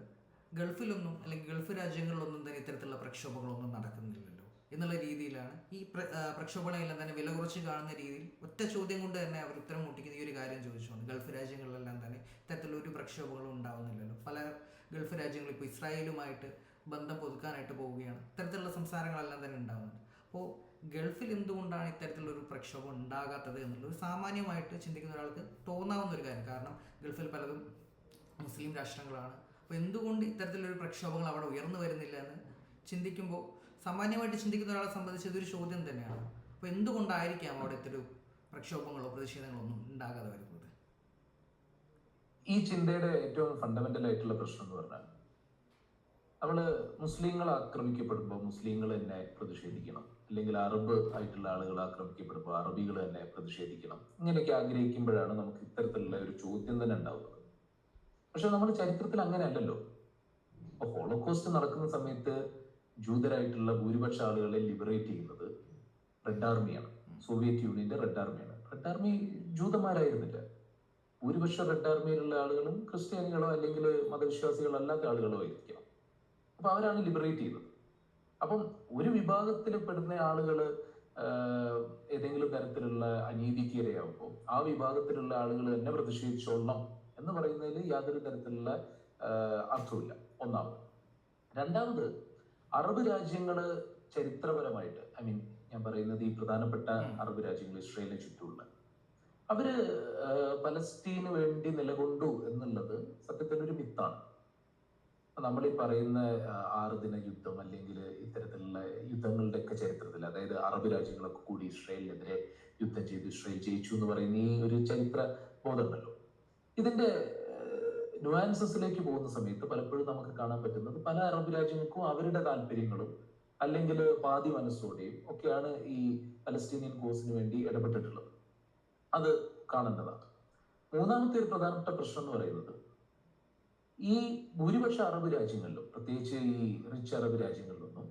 ഗൾഫിലൊന്നും അല്ലെങ്കിൽ ഗൾഫ് രാജ്യങ്ങളിലൊന്നും തന്നെ ഇത്തരത്തിലുള്ള പ്രക്ഷോഭങ്ങളൊന്നും നടക്കുന്നില്ലല്ലോ എന്നുള്ള രീതിയിലാണ് ഈ പ്രക്ഷോഭങ്ങളെല്ലാം തന്നെ വില കുറച്ച് കാണുന്ന രീതിയിൽ ഒറ്റ ചോദ്യം കൊണ്ട് തന്നെ അവർ ഉത്തരം മുട്ടിക്കുന്ന ഈ ഒരു കാര്യം ചോദിച്ചുകൊണ്ട് ഗൾഫ് രാജ്യങ്ങളിലെല്ലാം തന്നെ ഇത്തരത്തിലുള്ള ഒരു പ്രക്ഷോഭങ്ങളും ഉണ്ടാവുന്നില്ലല്ലോ. പല ഗൾഫ് രാജ്യങ്ങളും ഇപ്പോൾ ഇസ്രായേലുമായിട്ട് ബന്ധം പുതുക്കാനായിട്ട് പോവുകയാണ്. ഇത്തരത്തിലുള്ള സംസാരങ്ങളെല്ലാം തന്നെ ഉണ്ടാകുന്നുണ്ട്. അപ്പോൾ ഗൾഫിൽ എന്തുകൊണ്ടാണ് ഇത്തരത്തിലുള്ളൊരു പ്രക്ഷോഭം ഉണ്ടാകാത്തത് എന്നുള്ളത് സാമാന്യമായിട്ട് ചിന്തിക്കുന്ന ഒരാൾക്ക് തോന്നാവുന്ന ഒരു കാര്യം. കാരണം ഗൾഫിൽ പലതും മുസ്ലിം രാഷ്ട്രങ്ങളാണ്. അപ്പോൾ എന്തുകൊണ്ട് ഇത്തരത്തിലൊരു പ്രക്ഷോഭങ്ങൾ അവിടെ ഉയർന്നു വരുന്നില്ല എന്ന് ചിന്തിക്കുമ്പോൾ സാമാന്യമായിട്ട് ചിന്തിക്കുന്ന ഒരാളെ സംബന്ധിച്ച് ഇതൊരു ചോദ്യം തന്നെയാണ്. അപ്പോൾ എന്തുകൊണ്ടായിരിക്കാം അവിടെ ഇത്തരം പ്രക്ഷോഭങ്ങളോ പ്രതിഷേധങ്ങളോ ഒന്നും ഉണ്ടാകാതെ വരുന്നത്? ഈ ചിന്തയുടെ ഏറ്റവും ഫണ്ടമെന്റൽ ആയിട്ടുള്ള പ്രശ്നം എന്ന് പറഞ്ഞാൽ നമ്മള് മുസ്ലിങ്ങൾ ആക്രമിക്കപ്പെടുമ്പോൾ മുസ്ലിങ്ങൾ തന്നെ പ്രതിഷേധിക്കണം, അല്ലെങ്കിൽ അറബ് ആയിട്ടുള്ള ആളുകൾ ആക്രമിക്കപ്പെടുമ്പോൾ അറബികൾ തന്നെ പ്രതിഷേധിക്കണം, ഇങ്ങനെയൊക്കെ ആഗ്രഹിക്കുമ്പോഴാണ് നമുക്ക് ഇത്തരത്തിലുള്ള ഒരു ചോദ്യം തന്നെ ഉണ്ടാവുന്നത്. പക്ഷെ നമ്മൾ ചരിത്രത്തിൽ അങ്ങനെ അല്ലല്ലോ. ഇപ്പൊ ഹോളോകോസ്റ്റ് നടക്കുന്ന സമയത്ത് ജൂതരായിട്ടുള്ള ഭൂരിപക്ഷ ആളുകളെ ലിബറേറ്റ് ചെയ്യുന്നത് റെഡ് ആർമിയാണ്, സോവിയറ്റ് യൂണിയന്റെ റെഡ് ആർമിയാണ്. റെഡ് ആർമി ജൂതന്മാരായിരുന്നില്ല. ഭൂരിപക്ഷ റെഡ് ആർമിയിലുള്ള ആളുകളും ക്രിസ്ത്യാനികളോ അല്ലെങ്കിൽ മതവിശ്വാസികളോ അല്ലാത്ത ആളുകളോ ആയിരിക്കണം. അപ്പൊ അവരാണ് ലിബറേറ്റ് ചെയ്യുന്നത്. അപ്പം ഒരു വിഭാഗത്തിൽ പെടുന്ന ആളുകൾ ഏതെങ്കിലും തരത്തിലുള്ള അനീതിക്ക് ഇരയാവുമ്പോൾ ആ വിഭാഗത്തിലുള്ള ആളുകൾ തന്നെ പ്രതിഷേധിച്ചോളണം എന്ന് പറയുന്നതിൽ യാതൊരു തരത്തിലുള്ള അർത്ഥമില്ല. ഒന്നാമത്. രണ്ടാമത്, അറബ് രാജ്യങ്ങള് ചരിത്രപരമായിട്ട്, ഞാൻ പറയുന്നത് ഈ പ്രധാനപ്പെട്ട അറബ് രാജ്യങ്ങൾ, ഇസ്രായേലിന് ചുറ്റുമുള്ള, അവര് പലസ്തീന് വേണ്ടി നിലകൊണ്ടു എന്നുള്ളത് സത്യത്തിൽ ഒരു മിത്താണ്. നമ്മൾ ഈ പറയുന്ന 6 ദിന യുദ്ധം അല്ലെങ്കിൽ ഇത്തരത്തിലുള്ള യുദ്ധങ്ങളുടെ ഒക്കെ ചരിത്രത്തിൽ, അതായത് അറബ് രാജ്യങ്ങളൊക്കെ കൂടി ഇസ്രായേലിനെതിരെ യുദ്ധം ചെയ്ത് ഇസ്രായേൽ ജയിച്ചു എന്ന് പറയുന്ന ഈ ഒരു ചരിത്ര ബോധമുണ്ടല്ലോ, ഇതിന്റെ നുവാൻസസിലേക്ക് പോകുന്ന സമയത്ത് പലപ്പോഴും നമുക്ക് കാണാൻ പറ്റുന്നത് പല അറബ് രാജ്യങ്ങൾക്കും അവരുടെ താല്പര്യങ്ങളും അല്ലെങ്കിൽ പാതി മനസ്സോടെയും ഒക്കെയാണ് ഈ പലസ്തീനിയൻ കോസിന് വേണ്ടി ഇടപെട്ടിട്ടുള്ളത്. അത് കാണേണ്ടതാണ്. മൂന്നാമത്തെ ഒരു പ്രധാനപ്പെട്ട പ്രശ്നം എന്ന് പറയുന്നത്, ഈ ഭൂരിപക്ഷ അറബ് രാജ്യങ്ങളിലും പ്രത്യേകിച്ച് ഈ റിച്ച് അറബ് രാജ്യങ്ങളിലൊന്നും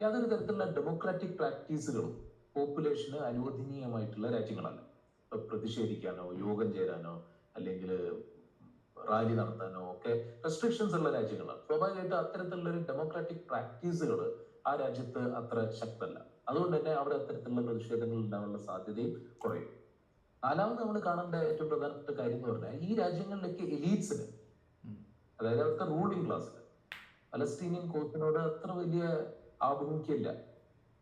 യാതൊരു തരത്തിലുള്ള ഡെമോക്രാറ്റിക് പ്രാക്ടീസുകളും പോപ്പുലേഷന് അനുവദനീയമായിട്ടുള്ള രാജ്യങ്ങളല്ല. ഇപ്പൊ പ്രതിഷേധിക്കാനോ യോഗം ചേരാനോ അല്ലെങ്കിൽ റാലി നടത്താനോ ഒക്കെ റെസ്ട്രിക്ഷൻസ് ഉള്ള രാജ്യങ്ങളാണ്. സ്വാഭാവികമായിട്ട് അത്തരത്തിലുള്ള ഒരു ഡെമോക്രാറ്റിക് പ്രാക്ടീസുകൾ ആ രാജ്യത്ത് അത്ര ശക്തമല്ല. അതുകൊണ്ട് തന്നെ അവിടെ അത്തരത്തിലുള്ള പ്രതിഷേധങ്ങൾ ഉണ്ടാവാനുള്ള സാധ്യതയും കുറയും. നാലാമത് നമ്മൾ കാണേണ്ട ഏറ്റവും പ്രധാനപ്പെട്ട കാര്യം എന്ന് പറഞ്ഞാൽ, ഈ രാജ്യങ്ങളിലേക്ക് എലീറ്റ്സിന്, അതായത് അവിടുത്തെ റൂളിംഗ് ക്ലാസ്സിന് പലസ്തീനിയൻ കോസിനോട് അത്ര വലിയ ആഭിമുഖ്യമില്ല.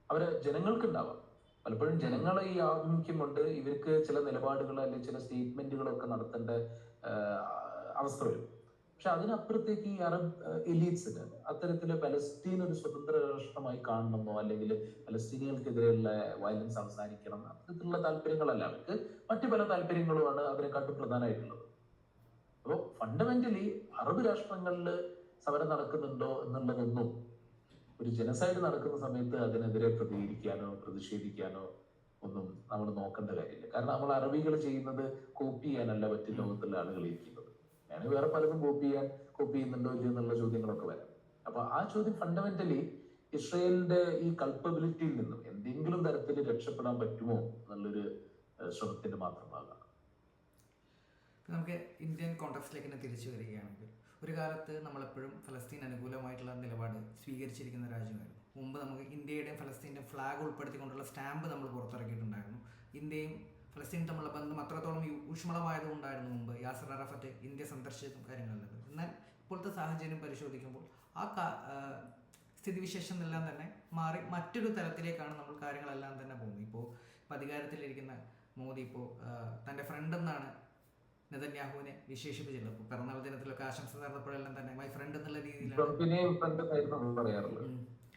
അവരെ ജനങ്ങൾക്ക് ഉണ്ടാവാം. പലപ്പോഴും ജനങ്ങളെ ഈ ആഭിമുഖ്യം കൊണ്ട് ഇവർക്ക് ചില നിലപാടുകൾ അല്ലെങ്കിൽ ചില സ്റ്റേറ്റ്മെന്റുകളൊക്കെ നടത്തേണ്ട അവസ്ഥ വരും. പക്ഷെ അതിനപ്പുറത്തേക്ക് ഈ അറബ് എലീറ്റ്സിന് അത്തരത്തില് പലസ്തീൻ ഒരു സ്വതന്ത്ര രാഷ്ട്രമായി കാണണമെന്നോ അല്ലെങ്കിൽ പലസ്തീനികൾക്കെതിരെയുള്ള വയലൻസ് അവസാനിക്കണം, അത്തരത്തിലുള്ള താല്പര്യങ്ങളല്ല. അവർക്ക് മറ്റു പല താല്പര്യങ്ങളുമാണ് അതിനെക്കാട്ടും പ്രധാനമായിട്ടുള്ളത്. അപ്പോൾ ഫണ്ടമെന്റലി അറബ് രാഷ്ട്രങ്ങളിൽ സമരം നടക്കുന്നുണ്ടോ എന്നുള്ളതൊന്നും ഒരു ജനസൈഡ് നടക്കുന്ന സമയത്ത് അതിനെതിരെ പ്രതികരിക്കാനോ പ്രതിഷേധിക്കാനോ ഒന്നും നമ്മൾ നോക്കേണ്ട കാര്യമില്ല. കാരണം നമ്മൾ അറബികൾ ചെയ്യുന്നത് കോപ്പി ചെയ്യാനല്ല മറ്റു ലോകത്തുള്ള ആളുകൾ ഇരിക്കുന്നത്. ഞാൻ വേറെ പലതും കോപ്പി ചെയ്യുന്നുണ്ടോ ഇല്ലയോ എന്നുള്ള ചോദ്യങ്ങളൊക്കെ വരാം. അപ്പൊ ആ ചോദ്യം ഫണ്ടമെന്റലി ഇസ്രായേലിന്റെ ഈ കൾപ്പബിലിറ്റിയിൽ നിന്നും എന്തെങ്കിലും തരത്തിൽ രക്ഷപ്പെടാൻ പറ്റുമോ എന്നുള്ളൊരു ശ്രമത്തിന്റെ മാത്രം ഭാഗമാണ്. നമുക്ക് ഇന്ത്യൻ കോൺടെക്സ്റ്റിലേക്ക് തന്നെ തിരിച്ചു വരികയാണെങ്കിൽ, ഒരു കാലത്ത് നമ്മളെപ്പോഴും ഫലസ്തീൻ അനുകൂലമായിട്ടുള്ള നിലപാട് സ്വീകരിച്ചിരിക്കുന്ന രാജ്യമായിരുന്നു. മുമ്പ് നമുക്ക് ഇന്ത്യയുടെയും ഫലസ്തീൻ്റെയും ഫ്ലാഗ് ഉൾപ്പെടുത്തിക്കൊണ്ടുള്ള സ്റ്റാമ്പ് നമ്മൾ പുറത്തിറക്കിയിട്ടുണ്ടായിരുന്നു. ഇന്ത്യയും ഫലസ്തീനും തമ്മിലുള്ള ബന്ധം അത്രത്തോളം ഊഷ്മളമായതുകൊണ്ടായിരുന്നു മുമ്പ് യാസർ അറാഫത്ത് ഇന്ത്യ സന്ദർശിച്ചതും കാര്യങ്ങളുള്ളത്. എന്നാൽ ഇപ്പോഴത്തെ സാഹചര്യം പരിശോധിക്കുമ്പോൾ ആ സ്ഥിതിവിശേഷം എല്ലാം തന്നെ മാറി മറ്റൊരു തലത്തിലേക്കാണ് നമ്മൾ കാര്യങ്ങളെല്ലാം തന്നെ പോകുന്നത്. ഇപ്പോൾ അധികാരത്തിലിരിക്കുന്ന മോദി ഇപ്പോൾ തൻ്റെ ഫ്രണ്ട് എന്നാണ് നെതന്യാഹുവിനെ വിശേഷിപ്പിച്ചിട്ടുള്ളത്. ഇപ്പോൾ പിറന്നാൾ ദിനത്തിലൊക്കെ ആശംസ നേർന്നപ്പോഴെല്ലാം തന്നെ മൈ ഫ്രണ്ട് എന്നുള്ള രീതിയിലാണ്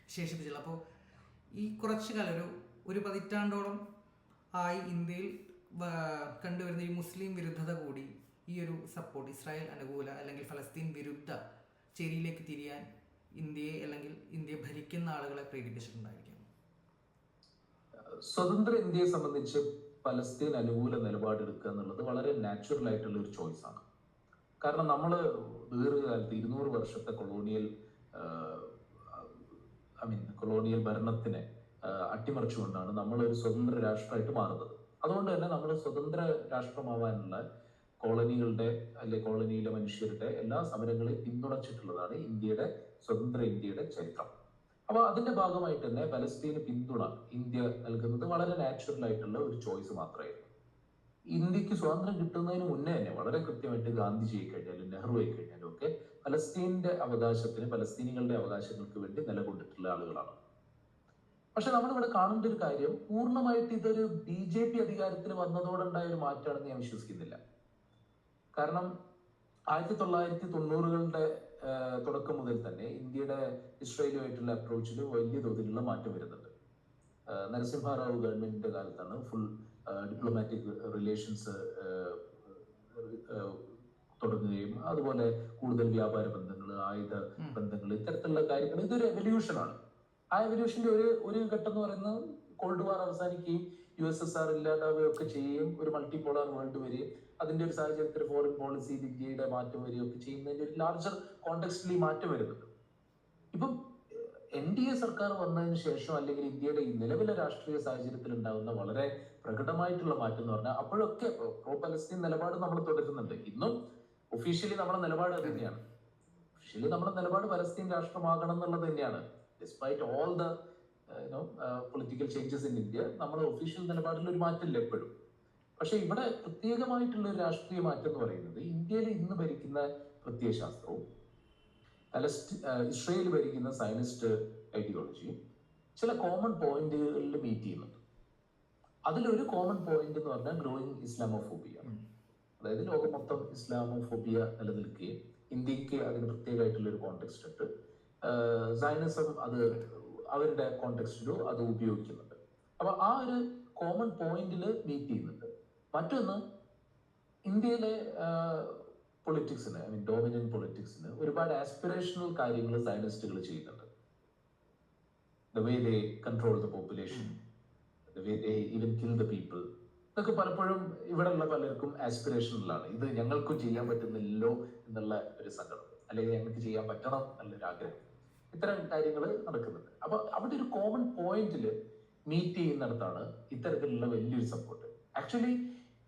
വിശേഷിപ്പിച്ചിട്ടുള്ളത്. അപ്പോൾ ഈ കുറച്ചു കാലം ഒരു പതിറ്റാണ്ടോളം ആയി ഇന്ത്യയിൽ കണ്ടുവരുന്ന ഈ മുസ്ലിം വിരുദ്ധത കൂടി ഈ ഒരു സപ്പോർട്ട് ഇസ്രായേൽ അനുകൂല അല്ലെങ്കിൽ ഫലസ്തീൻ വിരുദ്ധ ചേരിയിലേക്ക് തിരിയാൻ ഇന്ത്യയെ അല്ലെങ്കിൽ ഇന്ത്യയെ ഭരിക്കുന്ന ആളുകളെ പ്രേരിപ്പിച്ചിട്ടുണ്ടായിരിക്കും. സ്വതന്ത്ര ഇന്ത്യയെ സംബന്ധിച്ച് പലസ്തീൻ അനുകൂല നിലപാടെടുക്കുക എന്നുള്ളത് വളരെ നാച്ചുറൽ ആയിട്ടുള്ള ഒരു ചോയ്സ് ആണ്. കാരണം നമ്മൾ ദീർഘകാലത്ത് 200 വർഷത്തെ കൊളോണിയൽ ഭരണത്തിനെ അട്ടിമറിച്ചുകൊണ്ടാണ് നമ്മൾ ഒരു സ്വതന്ത്ര രാഷ്ട്രമായിട്ട് മാറുന്നത്. അതുകൊണ്ട് തന്നെ നമ്മൾ സ്വതന്ത്ര രാഷ്ട്രമാവാനുള്ള കോളനിയിലെ മനുഷ്യരുടെ എല്ലാ സമരങ്ങളെയും പിന്തുണച്ചിട്ടുള്ളതാണ് സ്വതന്ത്ര ഇന്ത്യയുടെ ചരിത്രം. അപ്പൊ അതിന്റെ ഭാഗമായിട്ട് തന്നെ പലസ്തീന് പിന്തുണ ഇന്ത്യ നൽകുന്നത് വളരെ നാച്ചുറൽ ആയിട്ടുള്ള ഒരു ചോയ്സ് മാത്രമായിരുന്നു. ഇന്ത്യക്ക് സ്വാതന്ത്ര്യം കിട്ടുന്നതിന് മുന്നേ തന്നെ വളരെ കൃത്യമായിട്ട് ഗാന്ധിജി കഴിഞ്ഞാലും നെഹ്റു കഴിഞ്ഞാലും ഒക്കെ പലസ്തീനികളുടെ അവകാശങ്ങൾക്ക് വേണ്ടി നിലകൊണ്ടിട്ടുള്ള ആളുകളാണ്. പക്ഷെ നമ്മളിവിടെ കാണേണ്ട ഒരു കാര്യം, പൂർണ്ണമായിട്ട് ഇതൊരു BJP അധികാരത്തിൽ വന്നതോടുണ്ടായ ഒരു മാറ്റമാണെന്ന് ഞാൻ വിശ്വസിക്കുന്നില്ല. കാരണം 1990കളുടെ തുടക്കം മുതൽ തന്നെ ഇന്ത്യയുടെ ഇസ്രായേലുമായിട്ടുള്ള അപ്രോച്ചിൽ വലിയ തോതിലുള്ള മാറ്റം വരുന്നുണ്ട്. നരസിംഹറാവു ഗവൺമെന്റിന്റെ കാലത്താണ് ഫുൾ ഡിപ്ലോമാറ്റിക് റിലേഷൻസ് തുടങ്ങുകയും അതുപോലെ കൂടുതൽ വ്യാപാര ബന്ധങ്ങൾ, ആയുധ ബന്ധങ്ങൾ, ഇത്തരത്തിലുള്ള കാര്യങ്ങൾ. ഇതൊരു എവല്യൂഷനാണ്. ആ എവല്യൂഷന്റെ ഒരു ഘട്ടം എന്ന് പറയുന്നത് കോൾഡ് വാർ അവസാനിക്കുകയും USSR ഇല്ലാതാവുകയൊക്കെ ചെയ്യുകയും ഒരു മൾട്ടിപോളാർ വേൾഡ് വരികയും അതിന്റെ ഒരു സാഹചര്യത്തിൽ ഫോറിൻ പോളിസിയിൽ ഇന്ത്യയുടെ മാറ്റം വരികയൊക്കെ ചെയ്യുന്നതിന്റെ ഒരു ലാർജർ കോണ്ടെക്സ്റ്റിൽ ഈ മാറ്റം വരുന്നുണ്ട്. ഇപ്പം NDA സർക്കാർ വന്നതിന് ശേഷം അല്ലെങ്കിൽ ഇന്ത്യയുടെ ഈ നിലവിലെ രാഷ്ട്രീയ സാഹചര്യത്തിൽ ഉണ്ടാകുന്ന വളരെ പ്രകടമായിട്ടുള്ള മാറ്റം എന്ന് പറഞ്ഞാൽ അപ്പോഴൊക്കെ പ്രോ പലസ്തീൻ നിലപാട് നമ്മൾ തുടരുന്നുണ്ട്. ഇന്നും ഒഫീഷ്യലി നമ്മുടെ നിലപാട് അത് തന്നെയാണ്. ഒഫീഷ്യലി നമ്മുടെ നിലപാട് പലസ്തീൻ രാഷ്ട്രമാകണം എന്നുള്ളത് തന്നെയാണ്. Despite all the political changes in India, നമ്മുടെ ഒഫീഷ്യൽ നിലപാടിൽ ഒരു മാറ്റമില്ല എപ്പോഴും. പക്ഷെ ഇവിടെ പ്രത്യേകമായിട്ടുള്ള ഒരു രാഷ്ട്രീയ മാറ്റം എന്ന് പറയുന്നത് ഇന്ത്യയിൽ ഇന്ന് ഭരിക്കുന്ന പ്രത്യയശാസ്ത്രവും ഇസ്രയേൽ ഭരിക്കുന്ന സയനിസ്റ്റ് ഐഡിയോളജിയും ചില കോമൺ പോയിന്റുകളിൽ മീറ്റ് ചെയ്യുന്നുണ്ട്. അതിലൊരു കോമൺ പോയിന്റ് എന്ന് പറഞ്ഞാൽ ഗ്രോയിങ് ഇസ്ലാമോഫോബിയ. അതായത് ലോകം മൊത്തം ഇസ്ലാമോഫോബിയ നിലനിൽക്കുകയും ഇന്ത്യക്ക് അതിന് പ്രത്യേകമായിട്ടുള്ള ഒരു കോണ്ടെക്സ്റ്റ് ഉണ്ട്. സയനിസം അത് അവരുടെ കോണ്ടെക്സ്റ്റിലും അത് ഉപയോഗിക്കുന്നുണ്ട്. അപ്പൊ ആ ഒരു കോമൺ പോയിന്റിൽ മീറ്റ് ചെയ്യുന്നുണ്ട്. മറ്റൊന്ന്, ഇന്ത്യയിലെ പൊളിറ്റിക്സിന്, ഡോമിനന്റ് പൊളിറ്റിക്സിന് ഒരുപാട് ആസ്പിറേഷണൽ കാര്യങ്ങൾ സയനിസ്റ്റുകൾ ചെയ്യുന്നുണ്ട്. The way they control the population, the way they even kill the people, ഇതൊക്കെ പലപ്പോഴും ഇവിടെയുള്ള പലർക്കും ആസ്പിറേഷണലാണ്. ഇത് ഞങ്ങൾക്കും ചെയ്യാൻ പറ്റുന്നില്ലല്ലോ എന്നുള്ള ഒരു സങ്കടം, അല്ലെങ്കിൽ ഞങ്ങൾക്ക് ചെയ്യാൻ പറ്റണം എന്നുള്ളൊരു ആഗ്രഹം. ഇത്തരം കാര്യങ്ങൾ നടക്കുന്നുണ്ട്. അപ്പൊ അവിടെ ഒരു കോമൺ പോയിന്റിൽ മീറ്റ് ചെയ്യുന്നിടത്താണ് ഇത്തരത്തിലുള്ള വലിയൊരു സപ്പോർട്ട്. ആക്ച്വലി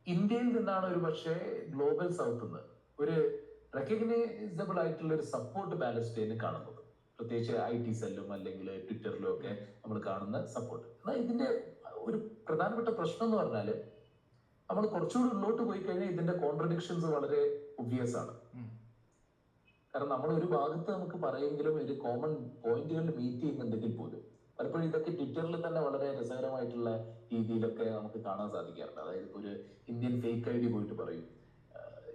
ഇന്ത്യയിൽ നിന്നാണ് ഒരു പക്ഷേ ഗ്ലോബൽ സൗത്ത് നിന്ന് ഒരു റെക്കഗ്നൈസബിൾ ആയിട്ടുള്ള ഒരു സപ്പോർട്ട് പാലസ്തീന് കാണുന്നത്. പ്രത്യേകിച്ച് IT സെല്ലും അല്ലെങ്കിൽ ട്വിറ്ററിലും ഒക്കെ നമ്മൾ കാണുന്ന സപ്പോർട്ട്. എന്നാൽ ഇതിന്റെ ഒരു പ്രധാനപ്പെട്ട പ്രശ്നം എന്ന് പറഞ്ഞാൽ നമ്മൾ കുറച്ചുകൂടി ഉള്ളോട്ട് പോയി കഴിഞ്ഞാൽ ഇതിന്റെ കോൺട്രഡിക്ഷൻസ് വളരെ ഒബ്വിയസ് ആണ്. കാരണം നമ്മൾ ഒരു ഭാഗത്ത് നമുക്ക് പറയുമെങ്കിലും ഒരു കോമൺ പോയിന്റുകളിൽ മീറ്റ് ചെയ്യുന്നുണ്ടെങ്കിൽ പോലും പലപ്പോഴും ഇതൊക്കെ ട്വിറ്ററിൽ തന്നെ വളരെ രസകരമായിട്ടുള്ള രീതിയിലൊക്കെ നമുക്ക് കാണാൻ സാധിക്കാറുണ്ട്. അതായത് ഒരു ഇന്ത്യൻ ഫേക്ക് ID പോയിട്ട് പറയും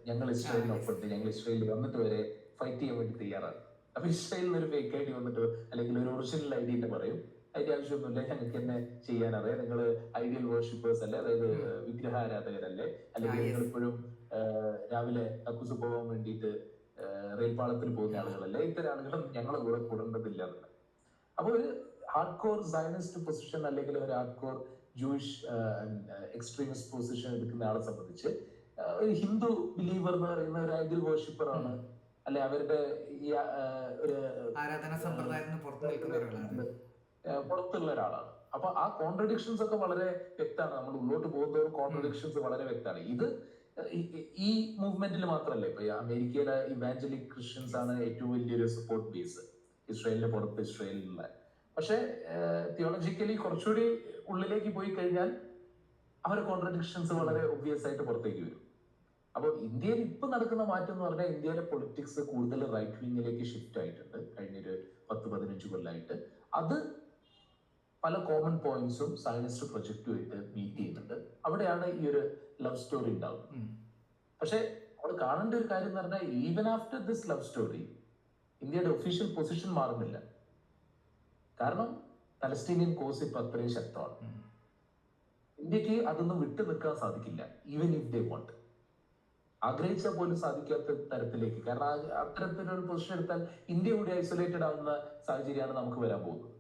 ഞങ്ങൾ ഇസ്രായേലിനൊപ്പമുണ്ട്, ഞങ്ങൾ ഇസ്രായേലിൽ വന്നിട്ട് വരെ ഫൈറ്റ് ചെയ്യാൻ വേണ്ടി തയ്യാറാണ്. അപ്പൊ ഇസ്രായേലിൽ ഒരു ഫേക്ക് ID വന്നിട്ട് അല്ലെങ്കിൽ ഒരു ഒറിജിനൽ ID പറയും അതിന്റെ ആവശ്യമൊന്നുമില്ല, ഞങ്ങൾക്ക് തന്നെ ചെയ്യാനറിയാം, നിങ്ങൾ ഐഡിയൽ വേർഷിപ്പേഴ്സ് അല്ലേ, അതായത് വിഗ്രഹാരാധകരല്ലേ, അല്ലെങ്കിൽ നിങ്ങൾ ഇപ്പോഴും രാവിലെ കക്കൂസ് പോകാൻ വേണ്ടിയിട്ട് റെയിൽപാളത്തിൽ പോകുന്ന ആളുകളല്ലേ, ഇത്തരം ആളുകളും ഞങ്ങളെ കൂടെ കൂടേണ്ടതില്ല എന്നുള്ള. അപ്പൊ ഒരു ഹാർഡ് കോർ സയനിസ്റ്റ് പൊസിഷൻ അല്ലെങ്കിൽ ഒരു hard core Jewish extremist position എടുക്കുന്ന ആളെ സംബന്ധിച്ച് ഒരു ഹിന്ദു ബിലീവർ എന്ന് പറയുന്ന ഒരു ഐഡിയൽ വേർഷിപ്പർ ആണ്, അല്ലെ അവരുടെ ഈ ഒരു ആരാധന സമ്പ്രദായത്തിന് പുറത്തുള്ള ഒരാളാണ്. അപ്പൊ ആ കോൺട്രഡിക്ഷൻസ് ഒക്കെ വളരെ വ്യക്തമാണ്. നമ്മൾ ഉള്ളോട്ട് പോകുന്നവർ കോൺട്രഡിക്ഷൻസ് വളരെ വ്യക്തമാണ്. ഇത് ഈ മൂവ്മെന്റിൽ മാത്രമല്ല, ഇപ്പൊ അമേരിക്കയിലെ ഇവാഞ്ചലിക് ക്രിസ്ത്യൻസ് ആണ് ഏറ്റവും വലിയൊരു സപ്പോർട്ട് ബേസ് ഇസ്രായേലിന്റെ പുറത്ത്, ഇസ്രായേലിലുള്ള. പക്ഷെ തിയോളജിക്കലി കുറച്ചുകൂടി ഉള്ളിലേക്ക് പോയി കഴിഞ്ഞാൽ അവരുടെ കോൺട്രഡിക്ഷൻസ് വളരെ ഒബ്വിയസ് ആയിട്ട് പുറത്തേക്ക് വരും. അപ്പോൾ ഇന്ത്യയിൽ ഇപ്പൊ നടക്കുന്ന മാറ്റം എന്ന് പറഞ്ഞാൽ ഇന്ത്യയിലെ പൊളിറ്റിക്സ് കൂടുതൽ റൈറ്റ് വിങ്ങിലേക്ക് ഷിഫ്റ്റ് ആയിട്ടുണ്ട് കഴിഞ്ഞൊരു 10-15 കൊല്ലമായിട്ട്. അത് പല കോമൺ പോയിന്റ്സും സയനിസ്റ്റ് പ്രൊജക്റ്റുമായിട്ട് മീറ്റ് ചെയ്യുന്നുണ്ട്. അവിടെയാണ് ഈ ഒരു ലവ് സ്റ്റോറി ഉണ്ടാവുന്നത്. പക്ഷെ അവിടെ കാണേണ്ട ഒരു കാര്യം എന്ന് പറഞ്ഞാൽ, even after this love story ഇന്ത്യയുടെ ഒഫീഷ്യൽ പൊസിഷൻ മാറുന്നില്ല. കാരണം പലസ്തീനിയൻ കോസ് ഇപ്പൊ അത്രയും ശക്തമാണ്. ഇന്ത്യക്ക് അതൊന്നും വിട്ടു നിൽക്കാൻ സാധിക്കില്ല, ഈവൻ ഇഫ് ദേ വാണ്ട്. ആഗ്രഹിച്ചാൽ പോലും സാധിക്കാത്ത തരത്തിലേക്ക്, കാരണം അത്തരത്തിലൊരു പൊസിഷൻ എടുത്താൽ ഇന്ത്യ കൂടി ഐസൊലേറ്റഡ് ആവുന്ന സാഹചര്യമാണ് നമുക്ക് വരാൻ പോകുന്നത്.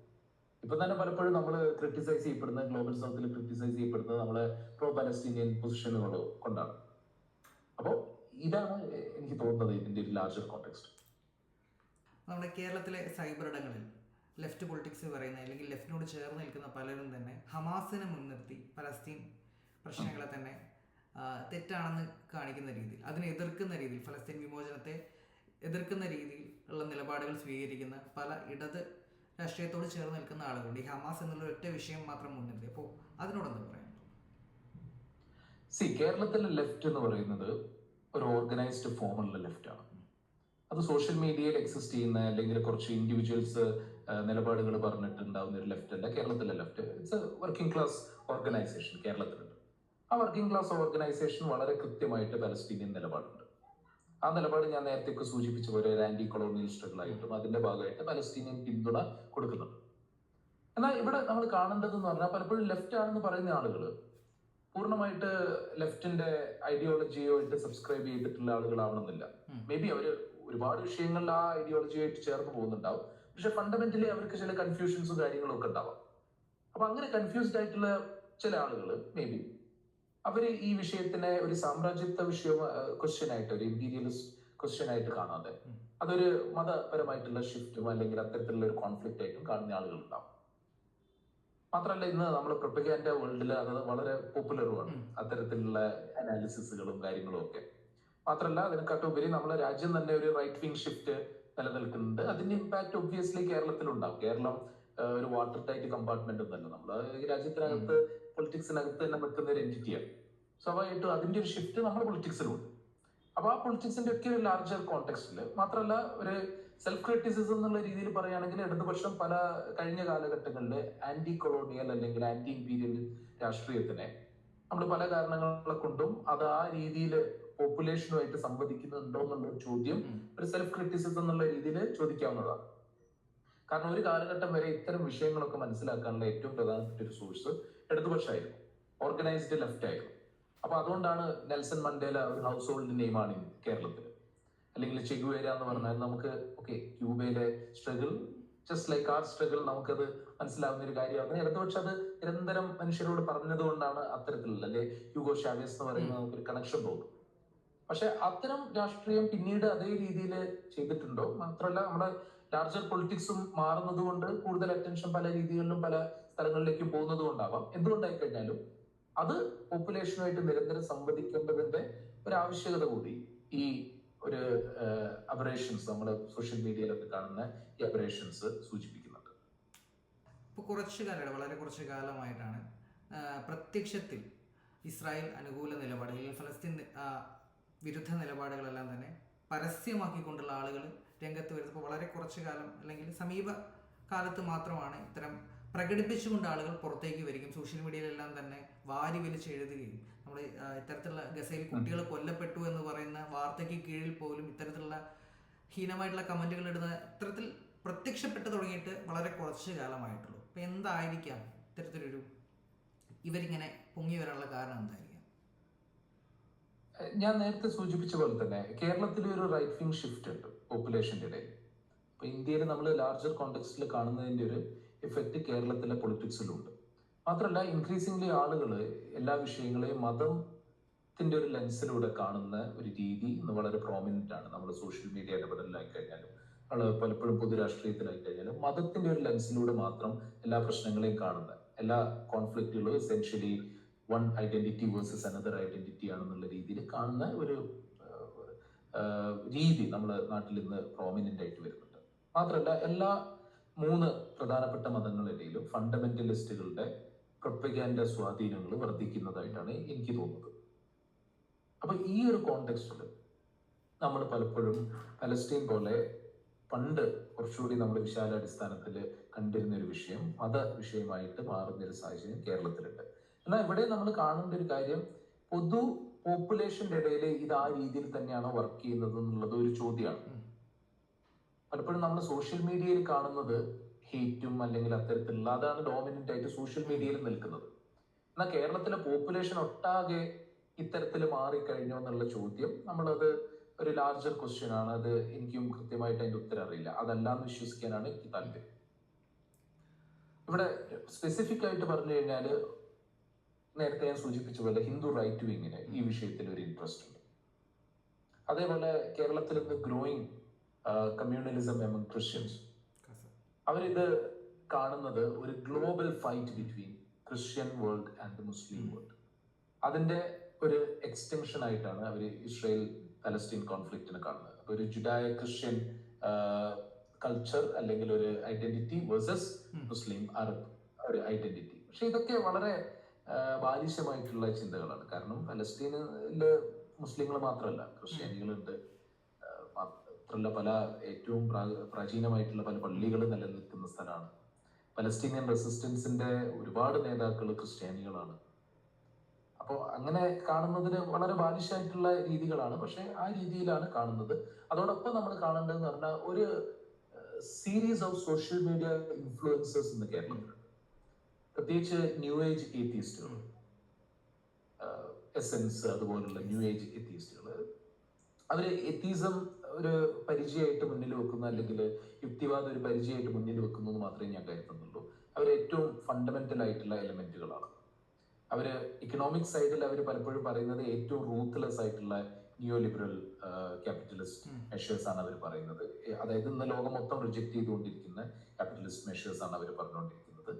ഇപ്പൊ തന്നെ പലപ്പോഴും നമ്മൾ ക്രിട്ടിസൈസ് ചെയ്യപ്പെടുന്നത്, ഗ്ലോബൽ സൗത്തിൽ ക്രിട്ടിസൈസ് ചെയ്യപ്പെടുന്നത് നമ്മളെ പ്രോ പലസ്തീനിയൻ പൊസിഷനുകൾ കൊണ്ടാണ്. അപ്പോൾ ഇതാണ് എനിക്ക് തോന്നുന്നത് ഇതിന്റെ ഒരു ലാർജർ കോണ്ടെക്സ്റ്റ്. നമ്മുടെ കേരളത്തിലെ സൈബർ ഇടങ്ങളിൽ ലെഫ്റ്റ് പൊളിറ്റിക്സ് പറയുന്ന, അല്ലെങ്കിൽ ലെഫ്റ്റിനോട് ചേർന്ന് നിൽക്കുന്ന പലരും തന്നെ ഹമാസിനെ മുൻനിർത്തി പലസ്തീൻ പ്രശ്നങ്ങളെ തന്നെ തെറ്റാണെന്ന് കാണിക്കുന്ന രീതിയിൽ, അതിനെ എതിർക്കുന്ന രീതിയിൽ, ഫലസ്തീൻ വിമോചനത്തെ എതിർക്കുന്ന രീതിയിൽ ഉള്ള നിലപാടുകൾ സ്വീകരിക്കുന്ന പല ഇടത് രാഷ്ട്രീയത്തോട് ചേർന്ന് നിൽക്കുന്ന ആളുകളുണ്ട്. ഈ ഹമാസ് എന്നുള്ള ഒറ്റ വിഷയം മാത്രം മുൻനിർത്തി. അപ്പോൾ അതിനോടെന്താ പറയാം? കേരളത്തിലെ ലെഫ്റ്റ് എന്ന് പറയുന്നത് ഒരു ഓർഗനൈസ്ഡ് ഫോമുള്ള ലെഫ്റ്റാണ്. അത് സോഷ്യൽ മീഡിയയിൽ എക്സിസ്റ്റ് ചെയ്യുന്ന, അല്ലെങ്കിൽ കുറച്ച് ഇൻഡിവിജ്വൽസ് നിലപാടുകൾ പറഞ്ഞിട്ടുണ്ടാവുന്ന ഒരു ലെഫ്റ്റ് അല്ല കേരളത്തിലെ left. It's A working class organisation കേരളത്തിലുണ്ട്. ആ വർക്കിംഗ് ക്ലാസ് ഓർഗനൈസേഷൻ വളരെ കൃത്യമായിട്ട് പലസ്തീനിയൻ നിലപാടുണ്ട്. ആ നിലപാട് ഞാൻ നേരത്തെ സൂചിപ്പിച്ച പോലെ ഒരു ആന്റി കൊളോണിയൽ സ്ട്രഗിൾ ആയിട്ടും അതിന്റെ ഭാഗമായിട്ട് പലസ്തീനിയൻ പിന്തുണ കൊടുക്കുന്നുണ്ട്. എന്നാൽ ഇവിടെ നമ്മൾ കാണേണ്ടതെന്ന് പറഞ്ഞാൽ, പലപ്പോഴും ലെഫ്റ്റ് ആണെന്ന് പറയുന്ന ആളുകൾ പൂർണ്ണമായിട്ട് ലെഫ്റ്റിന്റെ ഐഡിയോളജിയുമായിട്ട് സബ്സ്ക്രൈബ് ചെയ്തിട്ടുള്ള ആളുകളാവണമെന്നില്ല. മേ ബി അവര് ഒരുപാട് വിഷയങ്ങളിൽ ആ ഐഡിയോളജിയായിട്ട് ചേർന്ന് പോകുന്നുണ്ടാവും. പക്ഷെ ഫണ്ടമെന്റലി അവർക്ക് ചില കൺഫ്യൂഷൻസും കാര്യങ്ങളും ഒക്കെ ഉണ്ടാവാം. അപ്പൊ അങ്ങനെ കൺഫ്യൂസ്ഡ് ആയിട്ടുള്ള ചില ആളുകൾ മേ ബി അവര് ഈ വിഷയത്തിനെ ഒരു സാമ്രാജ്യത്വ വിഷയം ക്വസ്റ്റ്യൻ ആയിട്ട്, ഒരു ഇമ്പീരിയലിസ്റ്റ് ക്വസ്റ്റ്യൻ ആയിട്ട് കാണാതെ അതൊരു മതപരമായിട്ടുള്ള ഷിഫ്റ്റും അല്ലെങ്കിൽ അത്തരത്തിലുള്ള ഒരു കോൺഫ്ലിക്റ്റ് ആയിട്ടും കാണുന്ന ആളുകൾ ഉണ്ടാവും. മാത്രമല്ല, ഇന്ന് നമ്മൾ പ്രൊപ്പഗാൻഡ വേൾഡിൽ അത് വളരെ പോപ്പുലറുമാണ്, അത്തരത്തിലുള്ള അനാലിസിസുകളും കാര്യങ്ങളും ഒക്കെ. മാത്രമല്ല, അതിനെക്കാട്ടുപരി നമ്മളെ രാജ്യം തന്നെ ഒരു റൈറ്റ് വിങ് ഷിഫ്റ്റ് നിലനിൽക്കുന്നുണ്ട്. അതിന്റെ ഇമ്പാക്ട് ഒബ്വിയസ്ലി കേരളത്തിലുണ്ടാവും. കേരളം ഒരു വാട്ടർ ടൈറ്റ് കമ്പാർട്ട്മെന്റ് ഒന്നല്ല. നമ്മൾ ഈ രാജ്യത്തിനകത്ത് പൊളിറ്റിക്സിനകത്ത് തന്നെ നിൽക്കുന്ന ഒരു എൻറ്റിറ്റിയാണ്. സ്വാഭാവികമായിട്ടും അതിന്റെ ഒരു ഷിഫ്റ്റ് നമ്മുടെ പൊളിറ്റിക്സിലുണ്ട്. അപ്പൊ ആ പൊളിറ്റിക്സിന്റെ ഒക്കെ ഒരു ലാർജർ കോണ്ടെക്സ്റ്റില്, മാത്രമല്ല ഒരു സെൽഫ് ക്രിറ്റിസിസം എന്നുള്ള രീതിയിൽ പറയുകയാണെങ്കിൽ, ഇടതുപക്ഷം പല കഴിഞ്ഞ കാലഘട്ടങ്ങളിൽ ആന്റി കൊളോണിയൽ അല്ലെങ്കിൽ ആന്റി ഇമ്പീരിയൽ രാഷ്ട്രീയത്തിനെ നമ്മൾ പല കാരണങ്ങളെ കൊണ്ടും അത് ആ രീതിയിൽ പോപ്പുലേഷനുമായിട്ട് സംവദിക്കുന്നുണ്ടോ എന്നുള്ളൊരു ചോദ്യം ഒരു സെൽഫ് ക്രിറ്റിസിസം എന്നുള്ള രീതിയിൽ ചോദിക്കാവുന്നതാണ്. കാരണം ഒരു കാലഘട്ടം വരെ ഇത്തരം വിഷയങ്ങളൊക്കെ മനസ്സിലാക്കാനുള്ള ഏറ്റവും പ്രധാനപ്പെട്ട ഒരു സോഴ്സ് ഇടതുപക്ഷമായിരുന്നു, ഓർഗനൈസ്ഡ് ലെഫ്റ്റ് ആയിരുന്നു. അപ്പൊ അതുകൊണ്ടാണ് നെൽസൺ മണ്ടേല ഒരു ഹൗസ് ഹോൾഡ് നെയിമാണ് കേരളത്തിൽ. അല്ലെങ്കിൽ ചെഗുവേര എന്ന് പറഞ്ഞാൽ നമുക്ക് ക്യൂബയിലെ struggle just like our struggle, നമുക്കത് മനസ്സിലാവുന്ന ഒരു കാര്യമാണ്. ഇടതുപക്ഷം അത് നിരന്തരം മനുഷ്യരോട് പറഞ്ഞത് കൊണ്ടാണ് അത്തരത്തിലുള്ള, അല്ലെ ഹ്യൂഗോ ഷാവേസ് എന്ന് പറയുന്നത് നമുക്കൊരു കണക്ഷൻ തോന്നും. പക്ഷെ അത്തരം രാഷ്ട്രീയം പിന്നീട് അതേ രീതിയിൽ ചെയ്തിട്ടുണ്ടോ? മാത്രമല്ല, നമ്മുടെ ലാർജർ പൊളിറ്റിക്സും മാറുന്നത് കൊണ്ട് കൂടുതൽ അറ്റൻഷൻ പല രീതികളിലും പല സ്ഥലങ്ങളിലേക്കും പോകുന്നത് കൊണ്ടാവാം. എന്തുകൊണ്ടായി കഴിഞ്ഞാലും അത് പോപ്പുലേഷനുമായിട്ട് നിരന്തരം സംവദിക്കേണ്ടതിന്റെ ഒരു ആവശ്യകത കൂടി ഈ ഒരു അബറേഷൻസ്, നമ്മുടെ സോഷ്യൽ മീഡിയയിലൊക്കെ കാണുന്ന ഈ അബറേഷൻസ് സൂചിപ്പിക്കുന്നുണ്ട്. ഇപ്പോൾ വളരെ കുറച്ച് കാലമായിട്ടാണ് പ്രത്യക്ഷത്തിൽ ഇസ്രായേൽ അനുകൂല നിലപാട്, അല്ലെങ്കിൽ ഫലസ്തീൻ വിരുദ്ധ നിലപാടുകളെല്ലാം തന്നെ പരസ്യമാക്കിക്കൊണ്ടുള്ള ആളുകൾ രംഗത്ത് വരുന്നത്. ഇപ്പോൾ വളരെ കുറച്ച് കാലം, അല്ലെങ്കിൽ സമീപ കാലത്ത് മാത്രമാണ് ഇത്തരം പ്രകടിപ്പിച്ചുകൊണ്ട് ആളുകൾ പുറത്തേക്ക് വരികയും സോഷ്യൽ മീഡിയയിലെല്ലാം തന്നെ വാരി വലിച്ച് എഴുതുകയും, നമ്മൾ ഇത്തരത്തിലുള്ള ഗസയിൽ കുട്ടികൾ കൊല്ലപ്പെട്ടു എന്ന് പറയുന്ന വാർത്തയ്ക്ക് കീഴിൽ പോലും ഇത്തരത്തിലുള്ള ഹീനമായിട്ടുള്ള കമൻറ്റുകൾ ഇടുന്ന ഇത്തരത്തിൽ പ്രത്യക്ഷപ്പെട്ടു തുടങ്ങിയിട്ട് വളരെ കുറച്ച് കാലമായിട്ടുള്ളൂ. അപ്പോൾ എന്തായിരിക്കാം ഇത്തരത്തിലൊരു ഇവരിങ്ങനെ പൊങ്ങി വരാനുള്ള കാരണം എന്തായിരിക്കാം? ഞാൻ നേരത്തെ സൂചിപ്പിച്ച പോലെ തന്നെ കേരളത്തിൽ ഒരു റൈറ്റ് വിങ് ഷിഫ്റ്റ് ഉണ്ട് പോപ്പുലേഷന്റെ ഇടയിൽ. ഇപ്പൊ ഇന്ത്യയിൽ നമ്മൾ ലാർജർ കോണ്ടെക്സ്റ്റിൽ കാണുന്നതിന്റെ ഒരു എഫക്റ്റ് കേരളത്തിലെ പൊളിറ്റിക്സിലുണ്ട്. മാത്രമല്ല, ഇൻക്രീസിംഗ്ലി ആളുകൾ എല്ലാ വിഷയങ്ങളെയും മതത്തിന്റെ ഒരു ലെൻസിലൂടെ കാണുന്ന ഒരു രീതി ഇന്ന് വളരെ പ്രോമിനന്റ് ആണ്. നമ്മൾ സോഷ്യൽ മീഡിയ ഇടപെടലിലായി കഴിഞ്ഞാലും പലപ്പോഴും പൊതുരാഷ്ട്രീയത്തിലായി കഴിഞ്ഞാലും മതത്തിന്റെ ഒരു ലെൻസിലൂടെ മാത്രം എല്ലാ പ്രശ്നങ്ങളെയും കാണുന്ന, എല്ലാ കോൺഫ്ലിക്റ്റുകളും essentially one identity versus another identity ആണെന്നുള്ള രീതിയിൽ കാണുന്ന ഒരു രീതി നമ്മുടെ നാട്ടിൽ ഇന്ന് പ്രോമിനന്റ് ആയിട്ട് വരുന്നുണ്ട്. മാത്രമല്ല, എല്ലാ 3 പ്രധാനപ്പെട്ട മതങ്ങളിലും ഫണ്ടമെന്റലിസ്റ്റുകളുടെ പ്രൊപ്പഗാൻഡ സ്വാധീനങ്ങൾ വർദ്ധിക്കുന്നതായിട്ടാണ് എനിക്ക് തോന്നുന്നത്. അപ്പൊ ഈ ഒരു കോണ്ടെക്സ്റ്റിൽ നമ്മൾ പലപ്പോഴും പലസ്തീൻ പോലെ പണ്ട് കുറച്ചുകൂടി നമ്മൾ വിശാലാടിസ്ഥാനത്തിൽ കണ്ടിരുന്ന ഒരു വിഷയം മത വിഷയമായിട്ട് മാറുന്ന ഒരു സാഹചര്യം കേരളത്തിലുണ്ട്. എന്നാൽ ഇവിടെ നമ്മൾ കാണേണ്ട ഒരു കാര്യം, പൊതു പോപ്പുലേഷന്റെ ഇടയിൽ ഇത് ആ രീതിയിൽ തന്നെയാണോ വർക്ക് ചെയ്യുന്നത് എന്നുള്ളത് ഒരു ചോദ്യമാണ്. പലപ്പോഴും നമ്മൾ സോഷ്യൽ മീഡിയയിൽ കാണുന്നത് ഹേറ്റും അല്ലെങ്കിൽ അത്തരത്തിലുള്ള അതാണ് ഡോമിനന്റ് ആയിട്ട് സോഷ്യൽ മീഡിയയിൽ നിൽക്കുന്നത്. എന്നാൽ കേരളത്തിലെ പോപ്പുലേഷൻ ഒട്ടാകെ ഇത്തരത്തിൽ മാറിക്കഴിഞ്ഞോ എന്നുള്ള ചോദ്യം, നമ്മളത് ഒരു ലാർജർ ക്വസ്റ്റ്യൻ ആണ്. അത് എനിക്കും കൃത്യമായിട്ട് അതിന്റെ ഉത്തരം അറിയില്ല. അതല്ലാന്ന് വിശ്വസിക്കാനാണ് എനിക്ക് താല്പര്യം. ഇവിടെ സ്പെസിഫിക് ആയിട്ട് പറഞ്ഞു കഴിഞ്ഞാല് നേരത്തെ ഞാൻ സൂചിപ്പിച്ച പോലെ ഹിന്ദു റൈറ്റ് വിങ്ങിന് ഈ വിഷയത്തിൽ ഒരു ഇൻട്രസ്റ്റ് ഉണ്ട്. അതേപോലെ കേരളത്തിൽ ഇന്ന് ഗ്രോയിങ് കമ്മ്യൂണലിസം എമംഗ് ക്രിസ്ത്യൻസ്, അവരിത് കാണുന്നത് ഒരു global fight between Christian world and Muslim world. അതിന്റെ ഒരു എക്സ്റ്റൻഷൻ ആയിട്ടാണ് അവർ ഇസ്രായേൽ പലസ്തീൻ കോൺഫ്ലിക്റ്റിനെ കാണുന്നത്. അപ്പൊ ഒരു ജുഡായ ക്രിസ്ത്യൻ കൾച്ചർ അല്ലെങ്കിൽ ഒരു ഐഡന്റിറ്റി വേഴ്സസ് മുസ്ലിം അറബ് ഒരു ഐഡന്റിറ്റി. പക്ഷെ ഇതൊക്കെ വളരെ ബാലിശമായിട്ടുള്ള ചിന്തകളാണ്. കാരണം പലസ്തീനില് മുസ്ലിങ്ങൾ മാത്രമല്ല, ക്രിസ്ത്യാനികളുണ്ട്. മാത്രമല്ല പല ഏറ്റവും പ്രാചീനമായിട്ടുള്ള പല പള്ളികൾ നിലനിൽക്കുന്ന സ്ഥലമാണ്. പലസ്തീനിയൻ റെസിസ്റ്റൻസിന്റെ ഒരുപാട് നേതാക്കൾ ക്രിസ്ത്യാനികളാണ്. അപ്പോൾ അങ്ങനെ കാണുന്നതിന് വളരെ ബാലിശമായിട്ടുള്ള രീതികളാണ്. പക്ഷെ ആ രീതിയിലാണ് കാണുന്നത്. അതോടൊപ്പം നമ്മൾ കാണേണ്ടതെന്ന് പറഞ്ഞാൽ ഒരു series of social media influencers ഇന്ന് കേരളത്തിലുണ്ട്. പ്രത്യേകിച്ച് ന്യൂ ഏജ് എത്തിയിസ്റ്റുകൾ, എസെൻസ് അതുപോലുള്ള ന്യൂ ഏജ് എത്തിയിസ്റ്റുകൾ, അവര് എത്തീസം ഒരു പരിചയമായിട്ട് മുന്നിൽ വെക്കുന്നു, അല്ലെങ്കിൽ യുക്തിവാദം ഒരു പരിചയമായിട്ട് മുന്നിൽ വെക്കുന്നു എന്ന് മാത്രമേ ഞാൻ കരുതുന്നുള്ളൂ. അവർ ഏറ്റവും ഫണ്ടമെന്റൽ ആയിട്ടുള്ള എലിമെന്റുകളാണ്. അവര് ഇക്കണോമിക് സൈഡിൽ അവർ പലപ്പോഴും പറയുന്നത് ഏറ്റവും റൂത്ത്ലെസ് ആയിട്ടുള്ള നിയോ ലിബറൽ ക്യാപിറ്റലിസ്റ്റ് മെഷേഴ്സ് ആണ് അവർ പറയുന്നത്. അതായത് ഇന്ന് ലോകം മൊത്തം റിജക്ട് ചെയ്തുകൊണ്ടിരിക്കുന്ന ക്യാപിറ്റലിസ്റ്റ് മെഷേഴ്സ് ആണ് അവർ പറഞ്ഞുകൊണ്ടിരിക്കുന്നത്.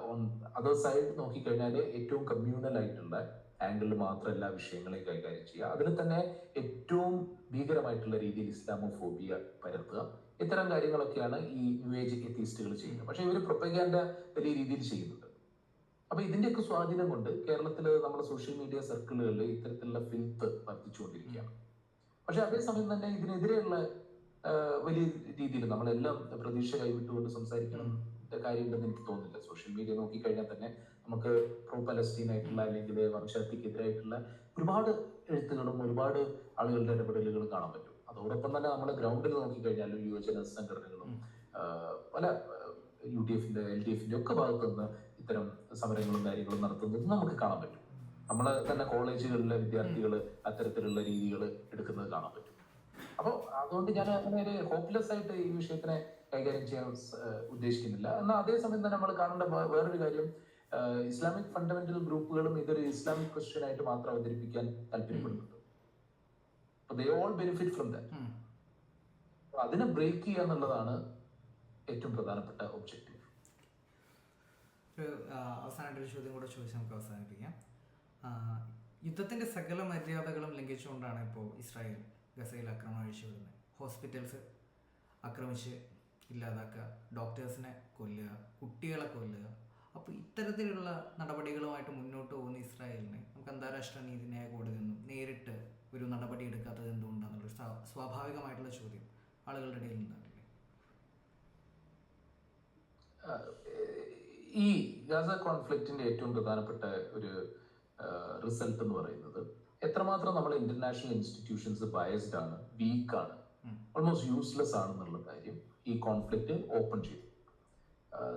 ഓൺ അതർ സൈഡ് നോക്കിക്കഴിഞ്ഞാൽ ഏറ്റവും കമ്മ്യൂണൽ ആയിട്ടുള്ള ആംഗിളിൽ മാത്രം എല്ലാ വിഷയങ്ങളെയും കൈകാര്യം ചെയ്യുക. അതിൽ തന്നെ ഏറ്റവും ഭീകരമായിട്ടുള്ള രീതിയിൽ ഇസ്ലാമോഫോബിയ പരത്തുക, ഇത്തരം കാര്യങ്ങളൊക്കെയാണ് ഈ ന്യൂ ഏജ് എത്തീസ്റ്റുകൾ ചെയ്യുന്നത്. പക്ഷെ ഇവർ പ്രൊപ്പഗാൻഡ വലിയ രീതിയിൽ ചെയ്യുന്നുണ്ട്. അപ്പൊ ഇതിന്റെയൊക്കെ സ്വാധീനം കൊണ്ട് കേരളത്തില് നമ്മുടെ സോഷ്യൽ മീഡിയ സർക്കിളുകളിൽ ഇത്തരത്തിലുള്ള ഫിൽത്ത് വർദ്ധിച്ചുകൊണ്ടിരിക്കുകയാണ്. പക്ഷെ അതേസമയം തന്നെ ഇതിനെതിരെയുള്ള വലിയ രീതിയിൽ നമ്മളെല്ലാം പ്രതീക്ഷ കൈവിട്ടുകൊണ്ട് സംസാരിക്കണം കാര്യമുണ്ടെന്ന് എനിക്ക് തോന്നുന്നില്ല. സോഷ്യൽ മീഡിയ നോക്കിക്കഴിഞ്ഞാൽ തന്നെ നമുക്ക് പ്രോ പലസ്തീൻ ആയിട്ടുള്ള അല്ലെങ്കിൽ വംശഹത്യക്കെതിരായിട്ടുള്ള ഒരുപാട് എഴുത്തുകളും ഒരുപാട് ആളുകളുടെ ഇടപെടലുകളും കാണാൻ പറ്റും. അതോടൊപ്പം തന്നെ നമ്മൾ ഗ്രൗണ്ടിൽ നോക്കിക്കഴിഞ്ഞാലും യുവജന സംഘടനകളും പല UDF-ന്റെ LDF-ന്റെ ഒക്കെ ഭാഗത്തു നിന്ന് ഇത്തരം സമരങ്ങളും കാര്യങ്ങളും നടത്തുന്നത് നമുക്ക് കാണാൻ പറ്റും. നമ്മളെ തന്നെ കോളേജുകളിലെ വിദ്യാർത്ഥികൾ അത്തരത്തിലുള്ള രീതികൾ എടുക്കുന്നത് കാണാൻ പറ്റും. അപ്പോൾ അതുകൊണ്ട് ഞാൻ അങ്ങനെ ഒരു ഹോപ്പ്ലെസ് ആയിട്ട് ഈ വിഷയത്തിനെ കൈകാര്യം ചെയ്യാൻ ഉദ്ദേശിക്കുന്നില്ല. എന്നാൽ അതേസമയം തന്നെ നമ്മൾ കാണേണ്ട വേറൊരു കാര്യം, ഇസ്ലാമിക് ഫണ്ടമെന്റൽ ഗ്രൂപ്പുകളും ഇതൊരു ഇസ്ലാമിക് ക്വസ്റ്റ്യൻ ആയിട്ട് മാത്രം അവതരിപ്പിക്കാൻ താല്പര്യപ്പെടുന്നുണ്ട്. അപ്പൊ they all benefit from that. അതിനെ ബ്രേക്ക് ചെയ്യുക എന്നുള്ളതാണ് ഏറ്റവും പ്രധാനപ്പെട്ട ഒബ്ജക്റ്റീവ്. അവസാനമായിട്ടൊരു ചോദ്യം കൂടെ ചോദിച്ച് നമുക്ക് അവസാനിപ്പിക്കാം. യുദ്ധത്തിന്റെ സകല മര്യാദകളും ലംഘിച്ചുകൊണ്ടാണ് ഇപ്പോൾ ഇസ്രായേൽ ഗസയിൽ ആക്രമണം അഴിച്ചുവിടുന്നത്. ഹോസ്പിറ്റൽസ് ആക്രമിച്ച് ഇല്ലാതാക്കുക, ഡോക്ടേഴ്സിനെ കൊല്ലുക, കുട്ടികളെ കൊല്ലുക. അപ്പോൾ ഇത്തരത്തിലുള്ള നടപടികളുമായിട്ട് മുന്നോട്ട് പോകുന്ന ഇസ്രായേലിനെ നമുക്ക് അന്താരാഷ്ട്ര നീതിന്യായ കോടതിയിൽ നിന്നും നേരിട്ട് ഒരു നടപടി എടുക്കാത്തത് എന്തുകൊണ്ടാണെന്നുള്ളൊരു സ്വാഭാവികമായിട്ടുള്ള ചോദ്യം ആളുകളുടെ ഇടയിൽ നിന്നാണ്. ഈ ഗാസ കോൺഫ്ലിക്റ്റിന്റെ ഏറ്റവും പ്രധാനപ്പെട്ട ഒരു റിസൾട്ട് എന്ന് പറയുന്നത് എത്രമാത്രം നമ്മൾ ഇന്റർനാഷണൽ ഇൻസ്റ്റിറ്റ്യൂഷൻസ് ബയസ്ഡ് ആണ്, വീക്കാണ്, ഓൾമോസ്റ്റ് യൂസ്ലെസ് ആണെന്നുള്ള കാര്യം ഈ കോൺഫ്ലിക്റ്റ് ഓപ്പൺ ചെയ്തു.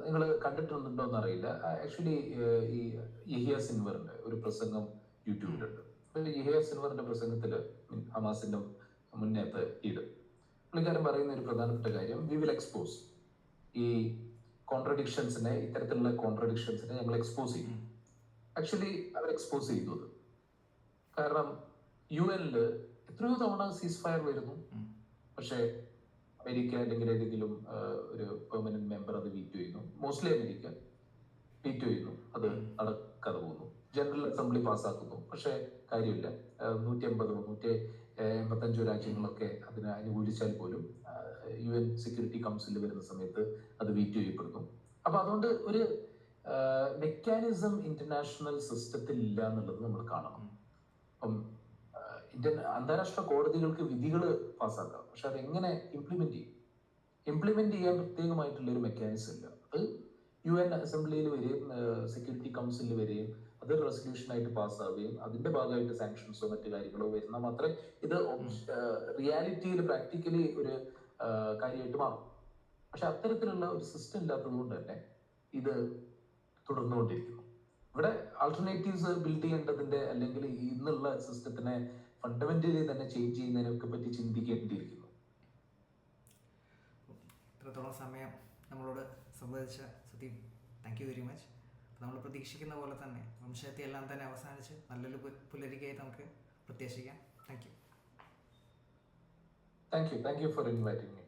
നിങ്ങൾ കണ്ടിട്ടുണ്ടോ എന്നറിയില്ല. ആക്ച്വലി ഈ യഹിയ സിൻവറിന്റെ ഒരു പ്രസംഗം യൂട്യൂബിലുണ്ട്. യഹിയ സിൻവറിന്റെ പ്രസംഗത്തില് ഹമാസിന്റെ മുന്നേറ്റ ലീഡർ പുള്ളിക്കാരൻ പറയുന്ന ഒരു പ്രധാനപ്പെട്ട കാര്യം, വി വിൽ എക്സ്പോസ് ഈ കോൺട്രഡിക്ഷൻസിനെ, ഇത്തരത്തിലുള്ള കോൺട്രഡിക്ഷൻസിനെ ഞങ്ങൾ എക്സ്പോസ് ചെയ്യും. ആക്ച്വലി അവർ എക്സ്പോസ് ചെയ്തു. കാരണം UN-ല് എത്രയോ തവണ സീസ് ഫയർ വരുന്നു, പക്ഷെ അമേരിക്ക അല്ലെങ്കിൽ ഏതെങ്കിലും ഒരു പെർമനന്റ് മെമ്പർ അത് വീറ്റോ ചെയ്യുന്നു. മോസ്റ്റ്ലി അമേരിക്ക വീറ്റോ ചെയ്യുന്നു, അത് നടക്കാതെ പോകുന്നു. ജനറൽ അസംബ്ലി പാസ്സാക്കുന്നു, പക്ഷെ കാര്യമില്ല. 150 185 രാജ്യങ്ങളൊക്കെ അതിനെ അനുകൂലിച്ചാൽ പോലും UN സെക്യൂരിറ്റി കൗൺസിലിൽ വരുന്ന സമയത്ത് അത് വീറ്റോ ചെയ്യപ്പെടുന്നു. അപ്പൊ അതുകൊണ്ട് ഒരു മെക്കാനിസം ഇന്റർനാഷണൽ സിസ്റ്റത്തിൽ ഇല്ല എന്നുള്ളത് നമ്മൾ കാണണം. അപ്പം അന്താരാഷ്ട്ര കോടതികൾക്ക് വിധികൾ പാസ്സാക്കാം, പക്ഷെ അതെങ്ങനെ ഇംപ്ലിമെന്റ് ചെയ്യും? ഇംപ്ലിമെന്റ് ചെയ്യാൻ പ്രത്യേകമായിട്ടുള്ള ഒരു മെക്കാനിസം ഇല്ല. അത് UN അസംബ്ലിയിൽ വരികയും സെക്യൂരിറ്റി കൗൺസിലിൽ വരികയും അത് റെസൊല്യൂഷനായിട്ട് പാസ്സാവുകയും അതിന്റെ ഭാഗമായിട്ട് സാങ്ഷൻസോ മറ്റു കാര്യങ്ങളോ വരുന്ന മാത്രമേ ഇത് റിയാലിറ്റിയിൽ പ്രാക്ടിക്കലി ഒരു കാര്യമായിട്ട് മാറും. പക്ഷെ അത്തരത്തിലുള്ള ഒരു സിസ്റ്റം ഇല്ലാത്തത് കൊണ്ട് തന്നെ ഇത് തുടർന്നുകൊണ്ടിരിക്കുന്നു. ഇവിടെ ആൾട്ടർനേറ്റീവ്സ് ബിൽഡ് ചെയ്യേണ്ടതിന്റെ അല്ലെങ്കിൽ ഇന്നുള്ള സിസ്റ്റത്തിനെ ഫണ്ടമെന്റലി തന്നെ ചേഞ്ച് ചെയ്യുന്നതിനൊക്കെ പറ്റി ചിന്തിക്കേണ്ടിയിരിക്കുന്നു. ഇത്രത്തോളം സമയം നമ്മളോട് സംവദിച്ച സതീം, താങ്ക് യു വെരി മച്ച്. നമ്മൾ പ്രതീക്ഷിക്കുന്ന പോലെ തന്നെ വംശഹത്യ എല്ലാം തന്നെ അവസാനിച്ച് നല്ലൊരു പുലരികയായി നമുക്ക് പ്രത്യാശിക്കാം. Thank you. Thank you for inviting me.